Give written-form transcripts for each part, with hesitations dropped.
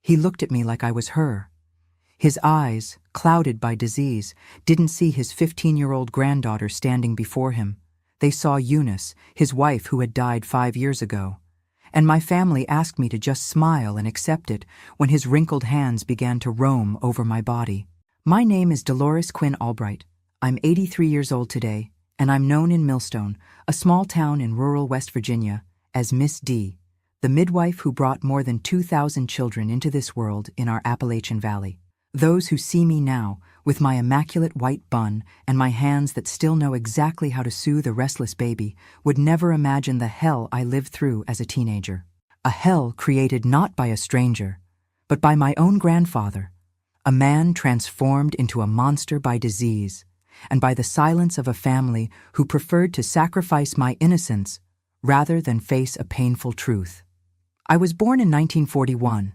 He looked at me like I was her. His eyes, clouded by disease, didn't see his 15-year-old granddaughter standing before him. They saw Eunice, his wife who had died 5 years ago. And my family asked me to just smile and accept it when his wrinkled hands began to roam over my body. My name is Dolores Quinn Albright. I'm 83 years old today, and I'm known in Millstone, a small town in rural West Virginia, as Miss D, the midwife who brought more than 2,000 children into this world in our Appalachian Valley. Those who see me now, with my immaculate white bun and my hands that still know exactly how to soothe a restless baby, would never imagine the hell I lived through as a teenager. A hell created not by a stranger, but by my own grandfather, a man transformed into a monster by disease, and by the silence of a family who preferred to sacrifice my innocence rather than face a painful truth. I was born in 1941.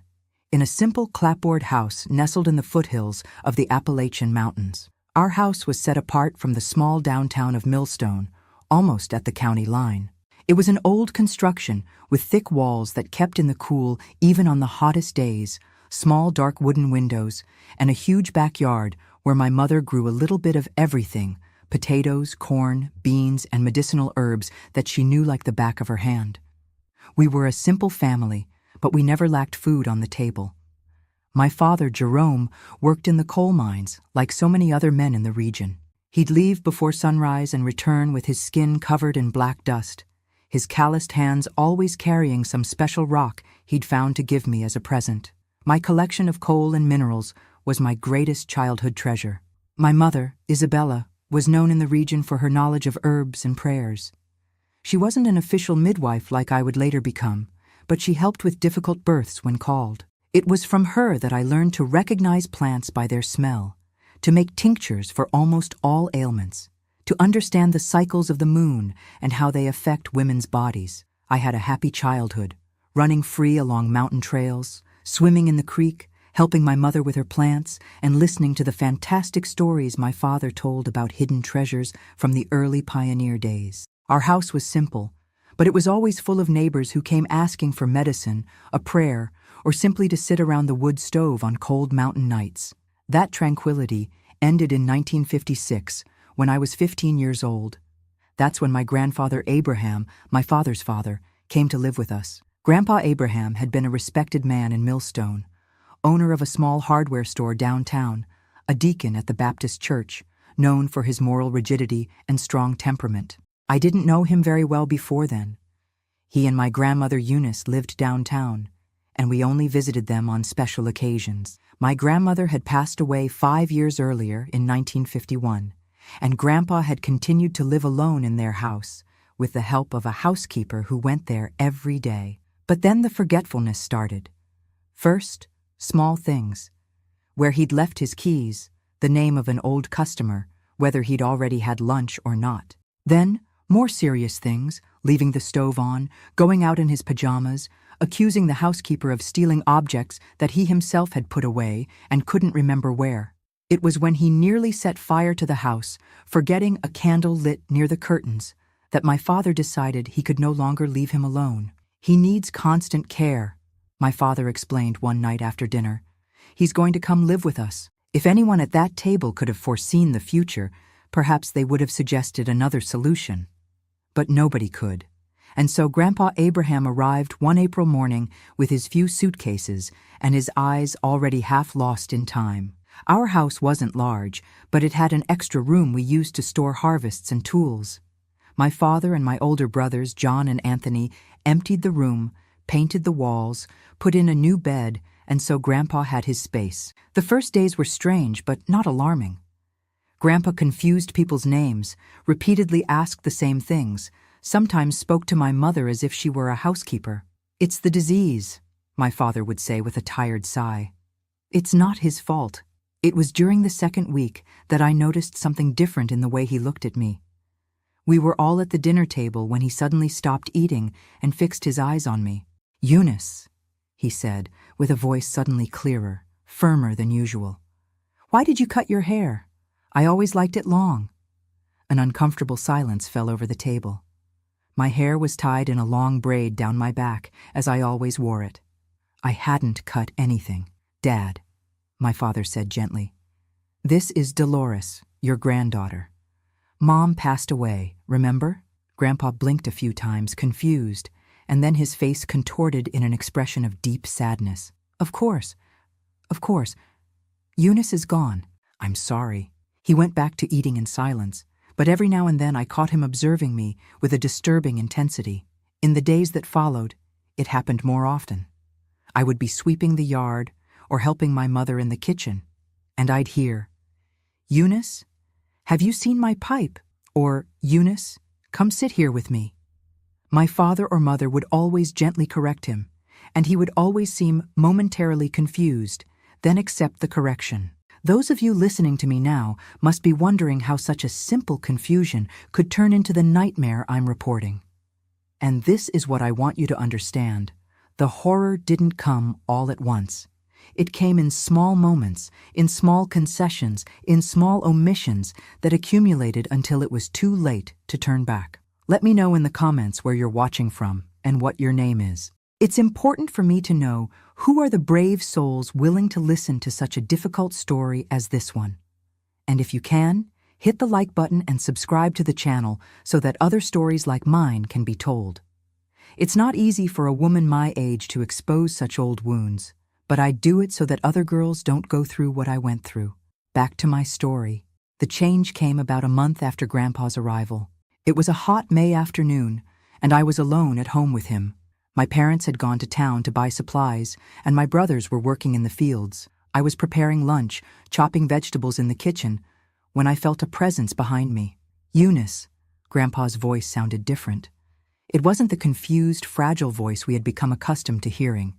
In a simple clapboard house nestled in the foothills of the Appalachian Mountains. Our house was set apart from the small downtown of Millstone, almost at the county line. It was an old construction with thick walls that kept in the cool even on the hottest days, small dark wooden windows, and a huge backyard where my mother grew a little bit of everything: potatoes, corn, beans, and medicinal herbs that she knew like the back of her hand. We were a simple family, but we never lacked food on the table. My father, Jerome, worked in the coal mines, like so many other men in the region. He'd leave before sunrise and return with his skin covered in black dust, his calloused hands always carrying some special rock he'd found to give me as a present. My collection of coal and minerals was my greatest childhood treasure. My mother, Isabella, was known in the region for her knowledge of herbs and prayers. She wasn't an official midwife like I would later become, but she helped with difficult births when called. It was from her that I learned to recognize plants by their smell, to make tinctures for almost all ailments, to understand the cycles of the moon and how they affect women's bodies. I had a happy childhood, running free along mountain trails, swimming in the creek, helping my mother with her plants, and listening to the fantastic stories my father told about hidden treasures from the early pioneer days. Our house was simple, but it was always full of neighbors who came asking for medicine, a prayer, or simply to sit around the wood stove on cold mountain nights. That tranquility ended in 1956, when I was 15 years old. That's when my grandfather Abraham, my father's father, came to live with us. Grandpa Abraham had been a respected man in Millstone, owner of a small hardware store downtown, a deacon at the Baptist church, known for his moral rigidity and strong temperament. I didn't know him very well before then. He and my grandmother Eunice lived downtown, and we only visited them on special occasions. My grandmother had passed away 5 years earlier in 1951, and Grandpa had continued to live alone in their house, with the help of a housekeeper who went there every day. But then the forgetfulness started. First, small things, where he'd left his keys, the name of an old customer, whether he'd already had lunch or not. Then, more serious things, leaving the stove on, going out in his pajamas, accusing the housekeeper of stealing objects that he himself had put away and couldn't remember where. It was when he nearly set fire to the house, forgetting a candle lit near the curtains, that my father decided he could no longer leave him alone. He needs constant care, my father explained one night after dinner. He's going to come live with us. If anyone at that table could have foreseen the future, perhaps they would have suggested another solution. But nobody could. And so Grandpa Abraham arrived one April morning with his few suitcases and his eyes already half lost in time. Our house wasn't large, but it had an extra room we used to store harvests and tools. My father and my older brothers, John and Anthony, emptied the room, painted the walls, put in a new bed, and so Grandpa had his space. The first days were strange, but not alarming. Grandpa confused people's names, repeatedly asked the same things, sometimes spoke to my mother as if she were a housekeeper. "It's the disease," my father would say with a tired sigh. "It's not his fault." It was during the second week that I noticed something different in the way he looked at me. We were all at the dinner table when he suddenly stopped eating and fixed his eyes on me. "Eunice," he said, with a voice suddenly clearer, firmer than usual. "Why did you cut your hair? I always liked it long." An uncomfortable silence fell over the table. My hair was tied in a long braid down my back, as I always wore it. I hadn't cut anything. Dad, my father said gently. This is Dolores, your granddaughter. Mom passed away, remember? Grandpa blinked a few times, confused, and then his face contorted in an expression of deep sadness. Of course. Eunice is gone. I'm sorry. He went back to eating in silence, but every now and then I caught him observing me with a disturbing intensity. In the days that followed, it happened more often. I would be sweeping the yard or helping my mother in the kitchen, and I'd hear, "Eunice, have you seen my pipe?" Or, "Eunice, come sit here with me." My father or mother would always gently correct him, and he would always seem momentarily confused, then accept the correction. Those of you listening to me now must be wondering how such a simple confusion could turn into the nightmare I'm reporting. And this is what I want you to understand. The horror didn't come all at once. It came in small moments, in small concessions, in small omissions that accumulated until it was too late to turn back. Let me know in the comments where you're watching from and what your name is. It's important for me to know who are the brave souls willing to listen to such a difficult story as this one. And if you can, hit the like button and subscribe to the channel so that other stories like mine can be told. It's not easy for a woman my age to expose such old wounds, but I do it so that other girls don't go through what I went through. Back to my story. The change came about a month after Grandpa's arrival. It was a hot May afternoon, and I was alone at home with him. My parents had gone to town to buy supplies, and my brothers were working in the fields. I was preparing lunch, chopping vegetables in the kitchen, when I felt a presence behind me. "Eunice." Grandpa's voice sounded different. It wasn't the confused, fragile voice we had become accustomed to hearing.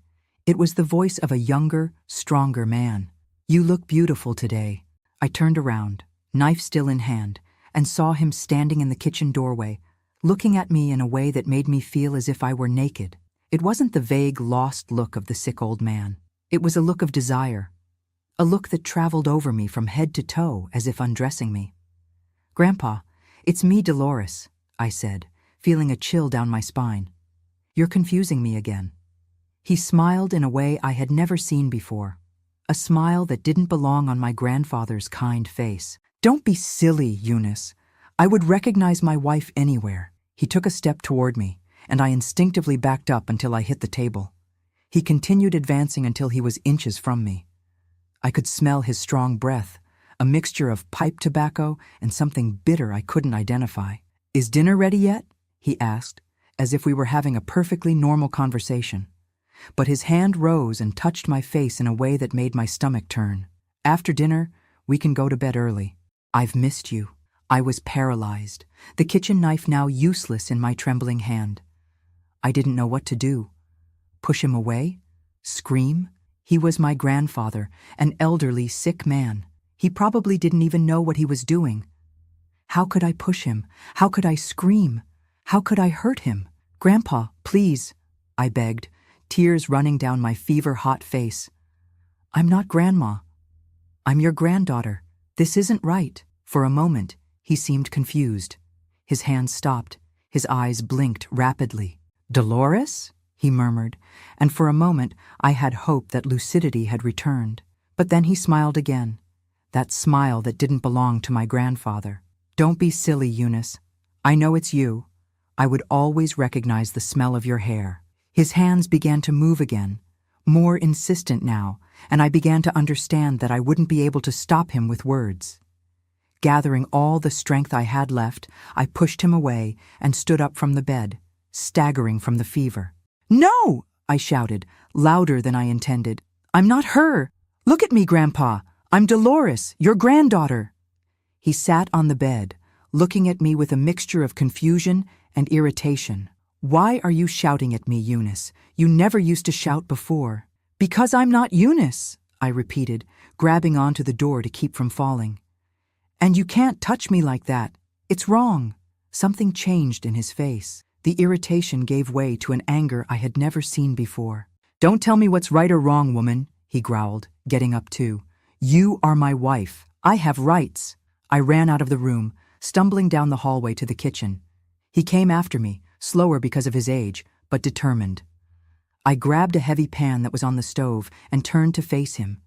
It was the voice of a younger, stronger man. "You look beautiful today." I turned around, knife still in hand, and saw him standing in the kitchen doorway, looking at me in a way that made me feel as if I were naked. It wasn't the vague, lost look of the sick old man. It was a look of desire, a look that traveled over me from head to toe as if undressing me. "Grandpa, it's me, Dolores," I said, feeling a chill down my spine. "You're confusing me again." He smiled in a way I had never seen before, a smile that didn't belong on my grandfather's kind face. "Don't be silly, Eunice. I would recognize my wife anywhere." He took a step toward me, and I instinctively backed up until I hit the table. He continued advancing until he was inches from me. I could smell his strong breath, a mixture of pipe tobacco and something bitter I couldn't identify. "Is dinner ready yet?" he asked, as if we were having a perfectly normal conversation. But his hand rose and touched my face in a way that made my stomach turn. "After dinner, we can go to bed early. I've missed you." I was paralyzed, the kitchen knife now useless in my trembling hand. I didn't know what to do. Push him away? Scream? He was my grandfather, an elderly, sick man. He probably didn't even know what he was doing. How could I push him? How could I scream? How could I hurt him? "Grandpa, please," I begged, tears running down my fever-hot face. "I'm not Grandma. I'm your granddaughter. This isn't right." For a moment, he seemed confused. His hand stopped. His eyes blinked rapidly. "Dolores?" he murmured, and for a moment I had hope that lucidity had returned. But then he smiled again, that smile that didn't belong to my grandfather. "Don't be silly, Eunice. I know it's you. I would always recognize the smell of your hair." His hands began to move again, more insistent now, and I began to understand that I wouldn't be able to stop him with words. Gathering all the strength I had left, I pushed him away and stood up from the bed, staggering from the fever. "No!" I shouted, louder than I intended. "I'm not her! Look at me, Grandpa! I'm Dolores, your granddaughter!" He sat on the bed, looking at me with a mixture of confusion and irritation. "Why are you shouting at me, Eunice? You never used to shout before." "Because I'm not Eunice," I repeated, grabbing onto the door to keep from falling. "And you can't touch me like that. It's wrong." Something changed in his face. The irritation gave way to an anger I had never seen before. "Don't tell me what's right or wrong, woman," he growled, getting up too. "You are my wife. I have rights." I ran out of the room, stumbling down the hallway to the kitchen. He came after me, slower because of his age, but determined. I grabbed a heavy pan that was on the stove and turned to face him.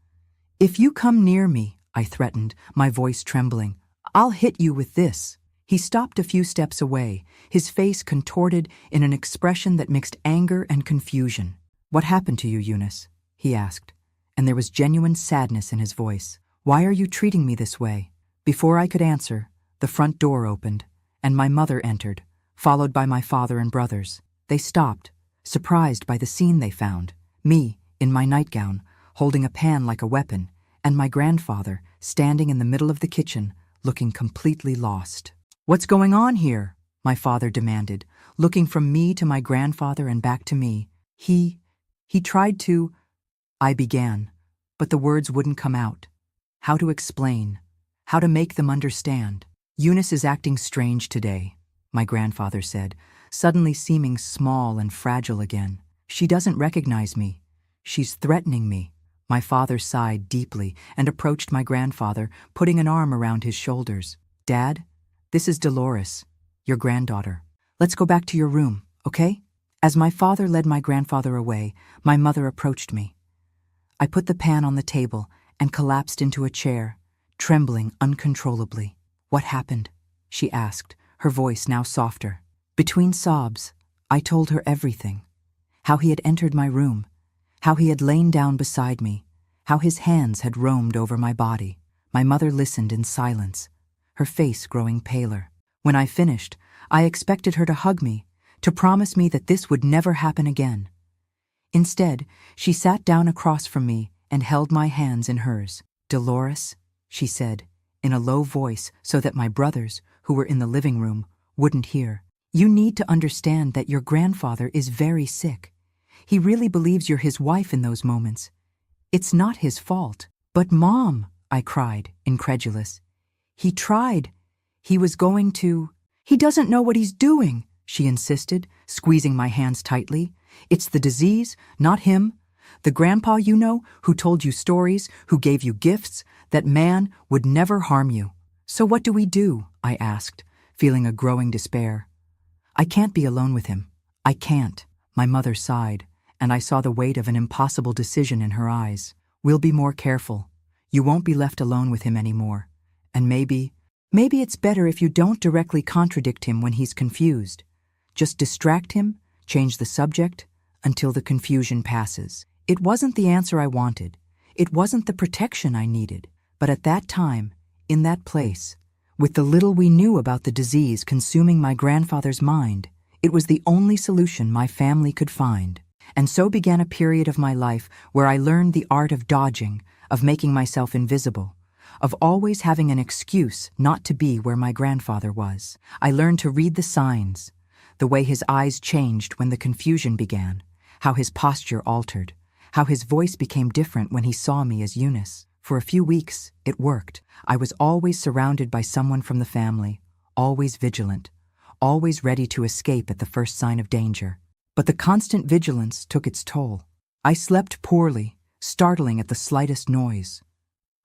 "If you come near me," I threatened, my voice trembling, "I'll hit you with this." He stopped a few steps away, his face contorted in an expression that mixed anger and confusion. "What happened to you, Eunice?" he asked, and there was genuine sadness in his voice. "Why are you treating me this way?" Before I could answer, the front door opened, and my mother entered, followed by my father and brothers. They stopped, surprised by the scene they found, me, in my nightgown, holding a pan like a weapon, and my grandfather, standing in the middle of the kitchen, looking completely lost. "What's going on here?" my father demanded, looking from me to my grandfather and back to me. He tried to, I began, but the words wouldn't come out. How to explain? How to make them understand? "Eunice is acting strange today," my grandfather said, suddenly seeming small and fragile again. "She doesn't recognize me. She's threatening me." My father sighed deeply and approached my grandfather, putting an arm around his shoulders. "Dad, this is Dolores, your granddaughter. Let's go back to your room, okay?" As my father led my grandfather away, my mother approached me. I put the pan on the table and collapsed into a chair, trembling uncontrollably. "What happened?" she asked, her voice now softer. Between sobs, I told her everything. How he had entered my room, how he had lain down beside me, how his hands had roamed over my body. My mother listened in silence, her face growing paler. When I finished, I expected her to hug me, to promise me that this would never happen again. Instead, she sat down across from me and held my hands in hers. "Dolores," she said, in a low voice so that my brothers, who were in the living room, wouldn't hear. "You need to understand that your grandfather is very sick. He really believes you're his wife in those moments. It's not his fault." "But Mom," I cried, incredulous. "He tried. He was going to—" "He doesn't know what he's doing," she insisted, squeezing my hands tightly. "It's the disease, not him. The grandpa you know, who told you stories, who gave you gifts, that man would never harm you." "So what do we do?" I asked, feeling a growing despair. "I can't be alone with him. I can't." My mother sighed, and I saw the weight of an impossible decision in her eyes. "We'll be more careful. You won't be left alone with him anymore. And maybe it's better if you don't directly contradict him when he's confused. Just distract him, change the subject, until the confusion passes." It wasn't the answer I wanted. It wasn't the protection I needed. But at that time, in that place, with the little we knew about the disease consuming my grandfather's mind, it was the only solution my family could find. And so began a period of my life where I learned the art of dodging, of making myself invisible, of always having an excuse not to be where my grandfather was. I learned to read the signs, the way his eyes changed when the confusion began, how his posture altered, how his voice became different when he saw me as Eunice. For a few weeks, it worked. I was always surrounded by someone from the family, always vigilant, always ready to escape at the first sign of danger. But the constant vigilance took its toll. I slept poorly, startling at the slightest noise.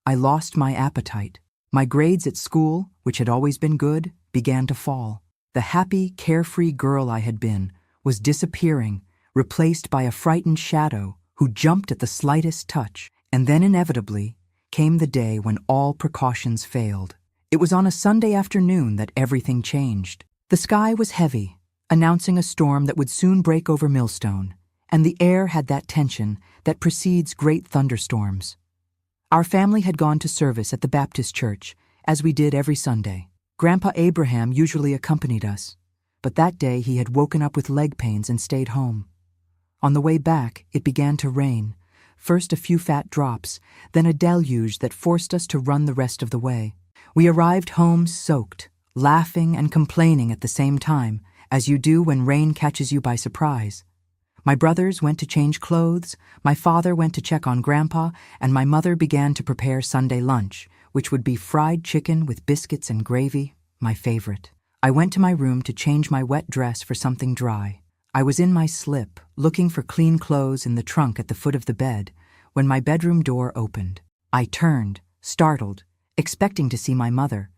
I lost my appetite. My grades at school, which had always been good, began to fall. The happy, carefree girl I had been was disappearing, replaced by a frightened shadow who jumped at the slightest touch. And then inevitably came the day when all precautions failed. It was on a Sunday afternoon that everything changed. The sky was heavy, announcing a storm that would soon break over Millstone, and the air had that tension that precedes great thunderstorms. Our family had gone to service at the Baptist church, as we did every Sunday. Grandpa Abraham usually accompanied us, but that day he had woken up with leg pains and stayed home. On the way back, it began to rain, first a few fat drops, then a deluge that forced us to run the rest of the way. We arrived home soaked, laughing and complaining at the same time, as you do when rain catches you by surprise. My brothers went to change clothes, my father went to check on Grandpa, and my mother began to prepare Sunday lunch, which would be fried chicken with biscuits and gravy, my favorite. I went to my room to change my wet dress for something dry. I was in my slip, looking for clean clothes in the trunk at the foot of the bed, when my bedroom door opened. I turned, startled, expecting to see my mother,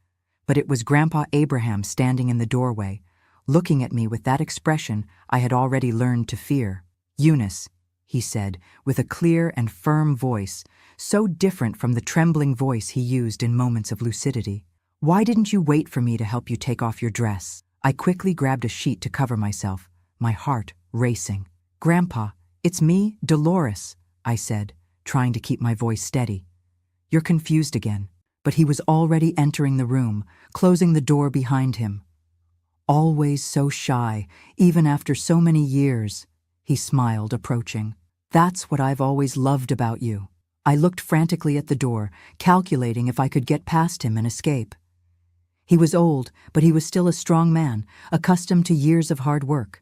but it was Grandpa Abraham standing in the doorway, looking at me with that expression I had already learned to fear. "Eunice," he said, with a clear and firm voice, so different from the trembling voice he used in moments of lucidity. Why didn't you wait for me to help you take off your dress? I quickly grabbed a sheet to cover myself, my heart racing. Grandpa, it's me, Dolores, I said, trying to keep my voice steady. You're confused again. But he was already entering the room, closing the door behind him. Always so shy, even after so many years, he smiled, approaching. That's what I've always loved about you. I looked frantically at the door, calculating if I could get past him and escape. He was old, but he was still a strong man, accustomed to years of hard work.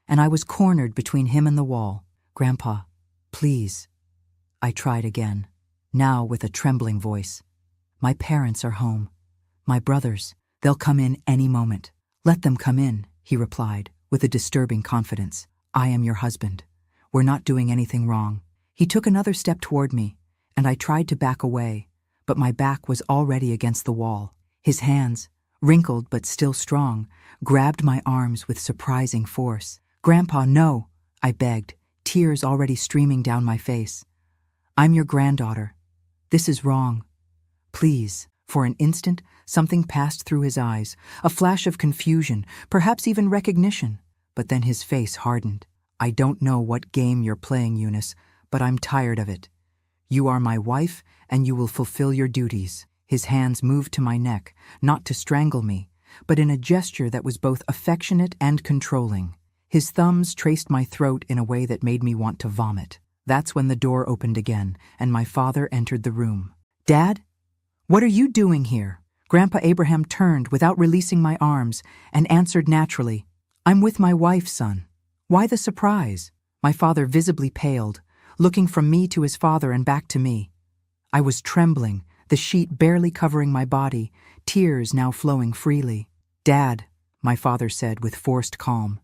And I was cornered between him and the wall. Grandpa, please. I tried again, now with a trembling voice. My parents are home. My brothers, they'll come in any moment. Let them come in, he replied, with a disturbing confidence. I am your husband. We're not doing anything wrong. He took another step toward me, and I tried to back away, but my back was already against the wall. His hands, wrinkled but still strong, grabbed my arms with surprising force. Grandpa, no, I begged, tears already streaming down my face. I'm your granddaughter. This is wrong. Please. For an instant, something passed through his eyes, a flash of confusion, perhaps even recognition. But then his face hardened. I don't know what game you're playing, Eunice, but I'm tired of it. You are my wife, and you will fulfill your duties. His hands moved to my neck, not to strangle me, but in a gesture that was both affectionate and controlling. His thumbs traced my throat in a way that made me want to vomit. That's when the door opened again, and my father entered the room. Dad? What are you doing here? Grandpa Abraham turned without releasing my arms and answered naturally, I'm with my wife, son. Why the surprise? My father visibly paled, looking from me to his father and back to me. I was trembling, the sheet barely covering my body, tears now flowing freely. Dad, my father said with forced calm,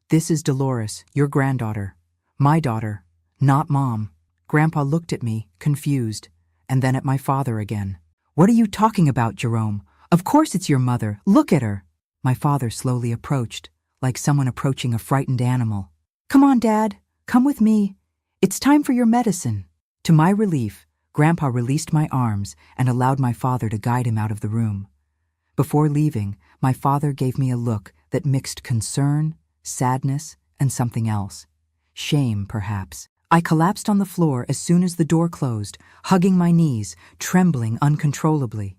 this is Dolores, your granddaughter. My daughter, not Mom. Grandpa looked at me, confused, and then at my father again. What are you talking about, Jerome? Of course it's your mother. Look at her. My father slowly approached, like someone approaching a frightened animal. Come on, Dad. Come with me. It's time for your medicine. To my relief, Grandpa released my arms and allowed my father to guide him out of the room. Before leaving, my father gave me a look that mixed concern, sadness, and something else. Shame, perhaps. I collapsed on the floor as soon as the door closed, hugging my knees, trembling uncontrollably.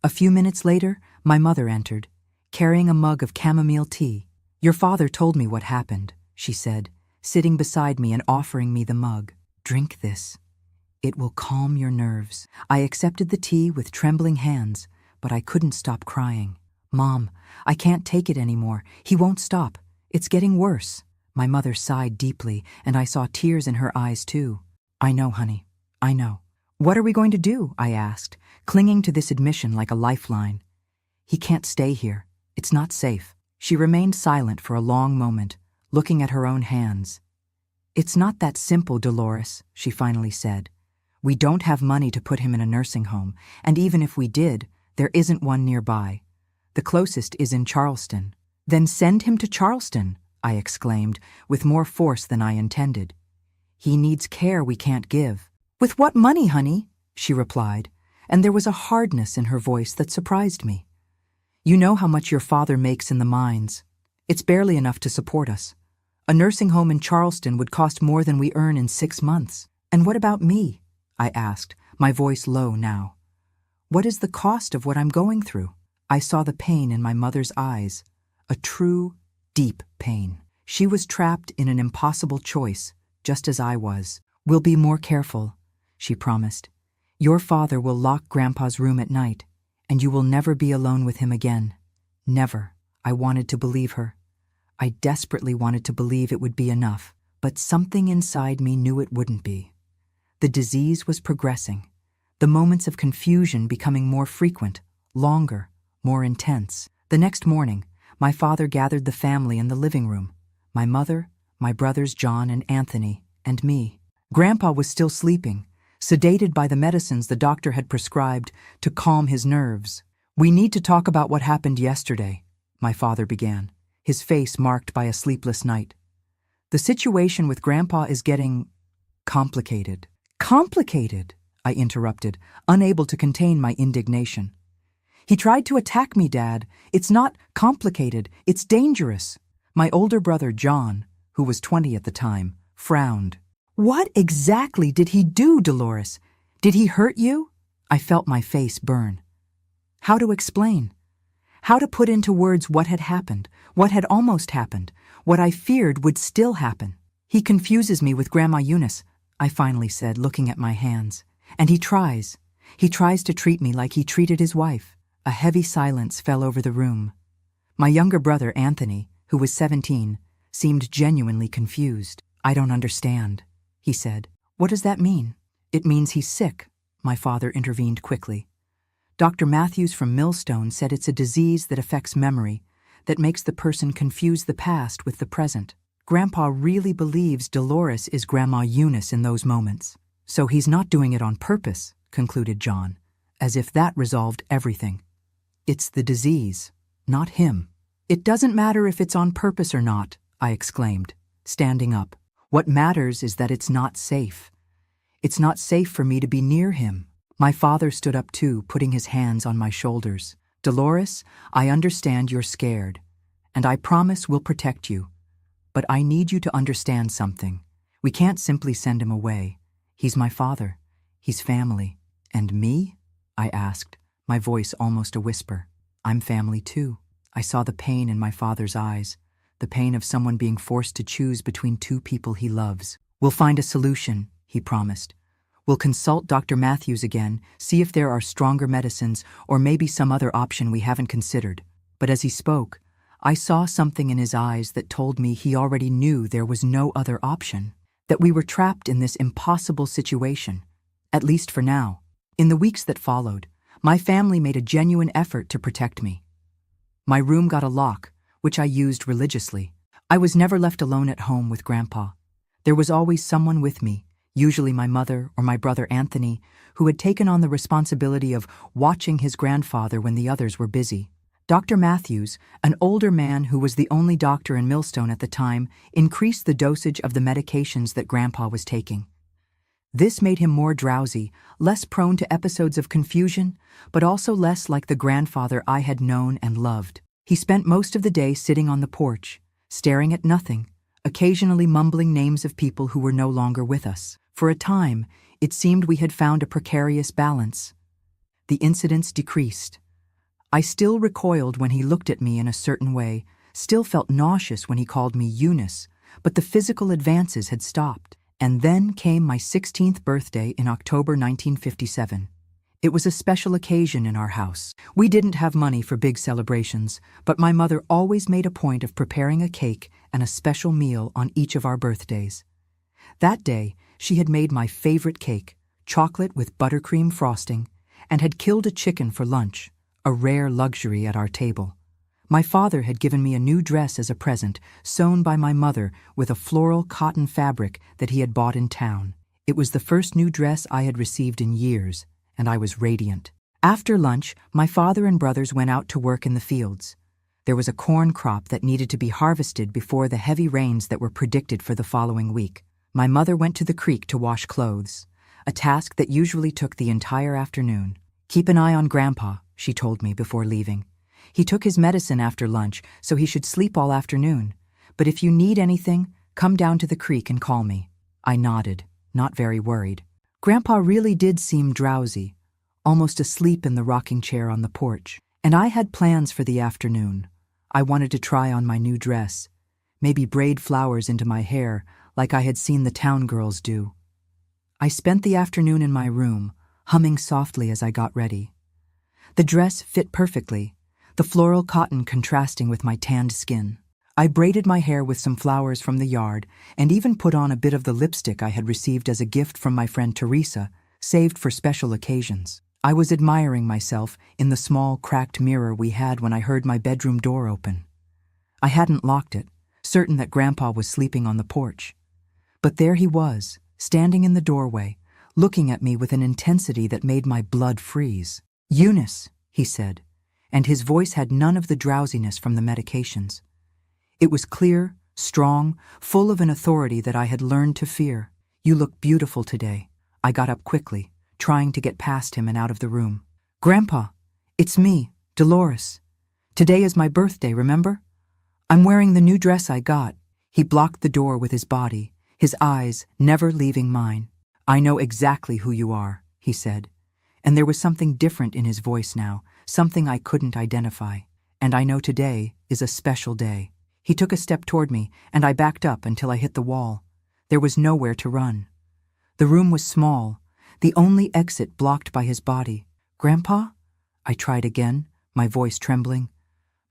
A few minutes later, my mother entered, carrying a mug of chamomile tea. Your father told me what happened, she said, sitting beside me and offering me the mug. Drink this. It will calm your nerves. I accepted the tea with trembling hands, but I couldn't stop crying. Mom, I can't take it anymore. He won't stop. It's getting worse. My mother sighed deeply, and I saw tears in her eyes too. I know, honey. I know. What are we going to do? I asked, clinging to this admission like a lifeline. He can't stay here. It's not safe. She remained silent for a long moment, looking at her own hands. It's not that simple, Dolores, she finally said. We don't have money to put him in a nursing home, and even if we did, there isn't one nearby. The closest is in Charleston. Then send him to Charleston, I exclaimed, with more force than I intended. He needs care we can't give. With what money, honey? She replied, and there was a hardness in her voice that surprised me. You know how much your father makes in the mines. It's barely enough to support us. A nursing home in Charleston would cost more than we earn in 6 months. And what about me? I asked, my voice low now. What is the cost of what I'm going through? I saw the pain in my mother's eyes, a true, deep pain. She was trapped in an impossible choice, just as I was. We'll be more careful, she promised. Your father will lock Grandpa's room at night, and you will never be alone with him again. Never. I wanted to believe her. I desperately wanted to believe it would be enough, but something inside me knew it wouldn't be. The disease was progressing, the moments of confusion becoming more frequent, longer, more intense. The next morning, my father gathered the family in the living room, my mother, my brothers John and Anthony, and me. Grandpa was still sleeping, sedated by the medicines the doctor had prescribed to calm his nerves. We need to talk about what happened yesterday, my father began, his face marked by a sleepless night. The situation with Grandpa is getting complicated. Complicated, I interrupted, unable to contain my indignation. He tried to attack me, Dad. It's not complicated, it's dangerous. My older brother, John, who was 20 at the time, frowned. What exactly did he do, Dolores? Did he hurt you? I felt my face burn. How to explain? How to put into words what had happened, what had almost happened, what I feared would still happen? He confuses me with Grandma Eunice, I finally said, looking at my hands. And he tries to treat me like he treated his wife. A heavy silence fell over the room. My younger brother, Anthony, who was 17, seemed genuinely confused. I don't understand, he said. What does that mean? It means he's sick, my father intervened quickly. Dr. Matthews from Millstone said it's a disease that affects memory, that makes the person confuse the past with the present. Grandpa really believes Dolores is Grandma Eunice in those moments. So he's not doing it on purpose, concluded John, as if that resolved everything. It's the disease, not him. It doesn't matter if it's on purpose or not, I exclaimed, standing up. What matters is that it's not safe. It's not safe for me to be near him. My father stood up too, putting his hands on my shoulders. Dolores, I understand you're scared, and I promise we'll protect you. But I need you to understand something. We can't simply send him away. He's my father. He's family. And me? I asked, my voice almost a whisper. I'm family too. I saw the pain in my father's eyes, the pain of someone being forced to choose between two people he loves. We'll find a solution, he promised. We'll consult Dr. Matthews again, see if there are stronger medicines or maybe some other option we haven't considered. But as he spoke, I saw something in his eyes that told me he already knew there was no other option, that we were trapped in this impossible situation, at least for now. In the weeks that followed, my family made a genuine effort to protect me. My room got a lock, which I used religiously. I was never left alone at home with Grandpa. There was always someone with me, usually my mother or my brother Anthony, who had taken on the responsibility of watching his grandfather when the others were busy. Dr. Matthews, an older man who was the only doctor in Millstone at the time, increased the dosage of the medications that Grandpa was taking. This made him more drowsy, less prone to episodes of confusion, but also less like the grandfather I had known and loved. He spent most of the day sitting on the porch, staring at nothing, occasionally mumbling names of people who were no longer with us. For a time, it seemed we had found a precarious balance. The incidents decreased. I still recoiled when he looked at me in a certain way, still felt nauseous when he called me Eunice, but the physical advances had stopped. And then came my 16th birthday in October 1957. It was a special occasion in our house. We didn't have money for big celebrations, but my mother always made a point of preparing a cake and a special meal on each of our birthdays. That day, she had made my favorite cake, chocolate with buttercream frosting, and had killed a chicken for lunch, a rare luxury at our table. My father had given me a new dress as a present, sewn by my mother with a floral cotton fabric that he had bought in town. It was the first new dress I had received in years, and I was radiant. After lunch, my father and brothers went out to work in the fields. There was a corn crop that needed to be harvested before the heavy rains that were predicted for the following week. My mother went to the creek to wash clothes, a task that usually took the entire afternoon. Keep an eye on Grandpa, she told me before leaving. He took his medicine after lunch, so he should sleep all afternoon. But if you need anything, come down to the creek and call me. I nodded, not very worried. Grandpa really did seem drowsy, almost asleep in the rocking chair on the porch. And I had plans for the afternoon. I wanted to try on my new dress, maybe braid flowers into my hair like I had seen the town girls do. I spent the afternoon in my room, humming softly as I got ready. The dress fit perfectly, the floral cotton contrasting with my tanned skin. I braided my hair with some flowers from the yard and even put on a bit of the lipstick I had received as a gift from my friend Teresa, saved for special occasions. I was admiring myself in the small, cracked mirror we had when I heard my bedroom door open. I hadn't locked it, certain that Grandpa was sleeping on the porch. But there he was, standing in the doorway, looking at me with an intensity that made my blood freeze. "Eunice," he said, and his voice had none of the drowsiness from the medications. It was clear, strong, full of an authority that I had learned to fear. "You look beautiful today." I got up quickly, trying to get past him and out of the room. "Grandpa, it's me, Dolores. Today is my birthday, remember? I'm wearing the new dress I got." He blocked the door with his body, his eyes never leaving mine. "I know exactly who you are," he said, and there was something different in his voice now, something I couldn't identify. "And I know today is a special day." He took a step toward me, and I backed up until I hit the wall. There was nowhere to run. The room was small, the only exit blocked by his body. "Grandpa?" I tried again, my voice trembling.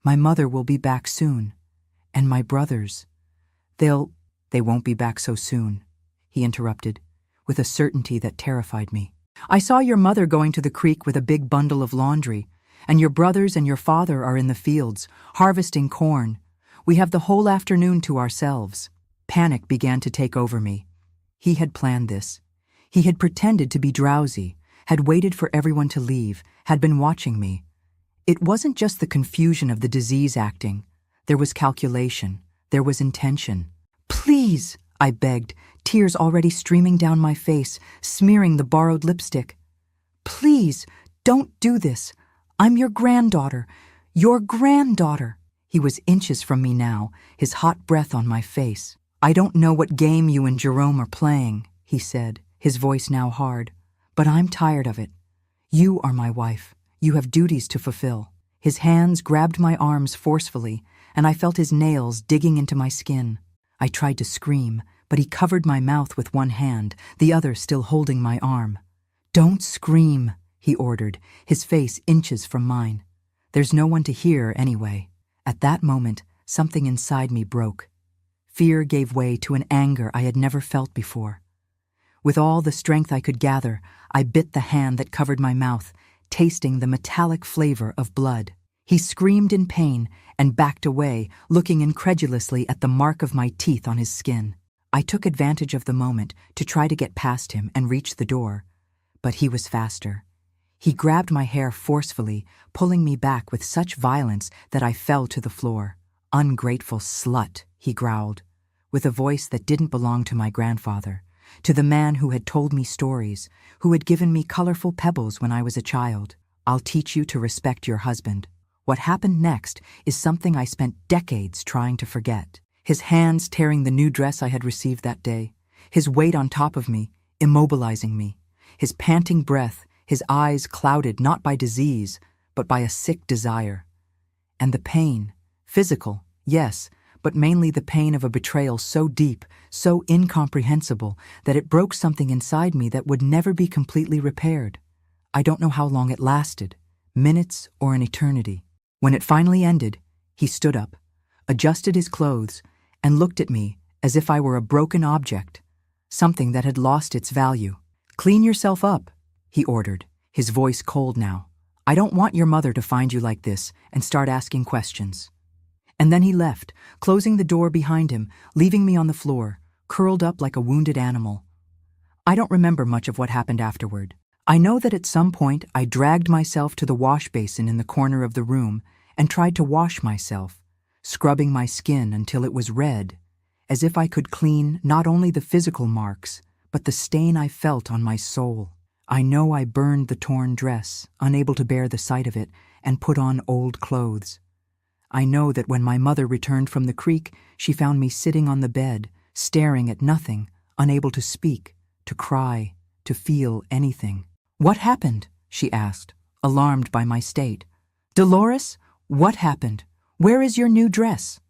"My mother will be back soon. And my brothers. They won't be back so soon," he interrupted, with a certainty that terrified me. "I saw your mother going to the creek with a big bundle of laundry, and your brothers and your father are in the fields, harvesting corn. We have the whole afternoon to ourselves." Panic began to take over me. He had planned this. He had pretended to be drowsy, had waited for everyone to leave, had been watching me. It wasn't just the confusion of the disease acting. There was calculation. There was intention. "Please," I begged, tears already streaming down my face, smearing the borrowed lipstick. "Please, don't do this. I'm your granddaughter. Your granddaughter." He was inches from me now, his hot breath on my face. "I don't know what game you and Jerome are playing," he said, his voice now hard, "but I'm tired of it. You are my wife. You have duties to fulfill." His hands grabbed my arms forcefully, and I felt his nails digging into my skin. I tried to scream, but he covered my mouth with one hand, the other still holding my arm. "Don't scream," he ordered, his face inches from mine. "There's no one to hear anyway." At that moment, something inside me broke. Fear gave way to an anger I had never felt before. With all the strength I could gather, I bit the hand that covered my mouth, tasting the metallic flavor of blood. He screamed in pain and backed away, looking incredulously at the mark of my teeth on his skin. I took advantage of the moment to try to get past him and reach the door, but he was faster. He grabbed my hair forcefully, pulling me back with such violence that I fell to the floor. "Ungrateful slut," he growled, with a voice that didn't belong to my grandfather, to the man who had told me stories, who had given me colorful pebbles when I was a child. "I'll teach you to respect your husband." What happened next is something I spent decades trying to forget. His hands tearing the new dress I had received that day, his weight on top of me, immobilizing me, his panting breath, his eyes clouded not by disease, but by a sick desire. And the pain, physical, yes, but mainly the pain of a betrayal so deep, so incomprehensible, that it broke something inside me that would never be completely repaired. I don't know how long it lasted, minutes or an eternity. When it finally ended, he stood up, adjusted his clothes, and looked at me as if I were a broken object, something that had lost its value. "Clean yourself up," he ordered, his voice cold now. "I don't want your mother to find you like this and start asking questions." And then he left, closing the door behind him, leaving me on the floor, curled up like a wounded animal. I don't remember much of what happened afterward. I know that at some point I dragged myself to the wash basin in the corner of the room and tried to wash myself, scrubbing my skin until it was red, as if I could clean not only the physical marks, but the stain I felt on my soul. I know I burned the torn dress, unable to bear the sight of it, and put on old clothes. I know that when my mother returned from the creek, she found me sitting on the bed, staring at nothing, unable to speak, to cry, to feel anything. "What happened?" she asked, alarmed by my state. "Dolores, what happened? Where is your new dress?"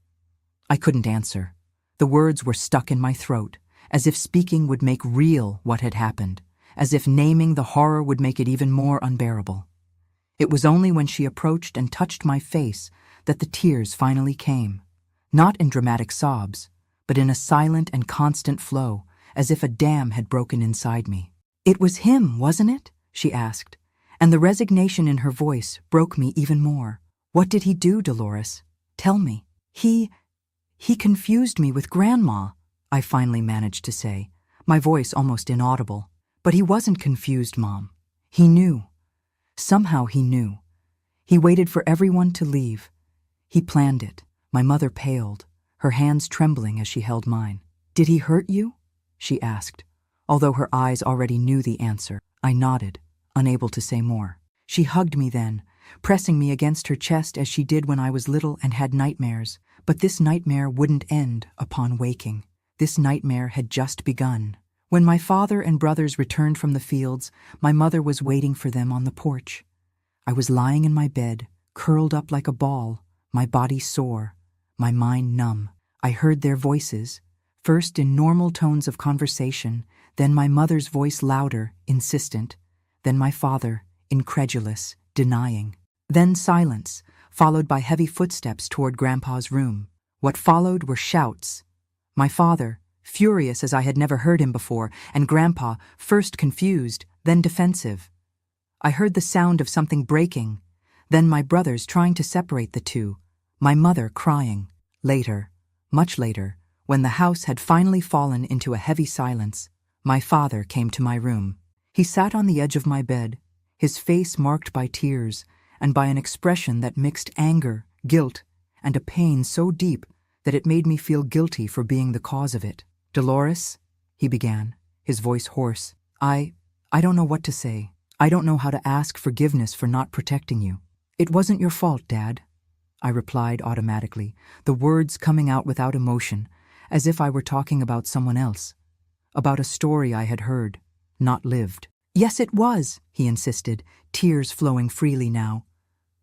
I couldn't answer. The words were stuck in my throat, as if speaking would make real what had happened, as if naming the horror would make it even more unbearable. It was only when she approached and touched my face that the tears finally came, not in dramatic sobs, but in a silent and constant flow, as if a dam had broken inside me. "It was him, wasn't it?" she asked, and the resignation in her voice broke me even more. "What did he do, Dolores? Tell me." He confused me with Grandma," I finally managed to say, my voice almost inaudible. "But he wasn't confused, Mom. He knew. Somehow he knew. He waited for everyone to leave. He planned it." My mother paled, her hands trembling as she held mine. "Did he hurt you?" she asked, although her eyes already knew the answer. I nodded, unable to say more. She hugged me then, pressing me against her chest as she did when I was little and had nightmares. But this nightmare wouldn't end upon waking. This nightmare had just begun. When my father and brothers returned from the fields, my mother was waiting for them on the porch. I was lying in my bed, curled up like a ball, my body sore, my mind numb. I heard their voices, first in normal tones of conversation, then my mother's voice louder, insistent, then my father, incredulous, denying. Then silence, followed by heavy footsteps toward Grandpa's room. What followed were shouts. My father, furious as I had never heard him before, and Grandpa, first confused, then defensive. I heard the sound of something breaking, then my brothers trying to separate the two, my mother crying. Later, much later, when the house had finally fallen into a heavy silence, my father came to my room. He sat on the edge of my bed, his face marked by tears and by an expression that mixed anger, guilt, and a pain so deep that it made me feel guilty for being the cause of it. "Dolores," he began, his voice hoarse, I don't know what to say. I don't know how to ask forgiveness for not protecting you." "It wasn't your fault, Dad," I replied automatically, the words coming out without emotion, as if I were talking about someone else, about a story I had heard, not lived. "Yes, it was," he insisted, tears flowing freely now.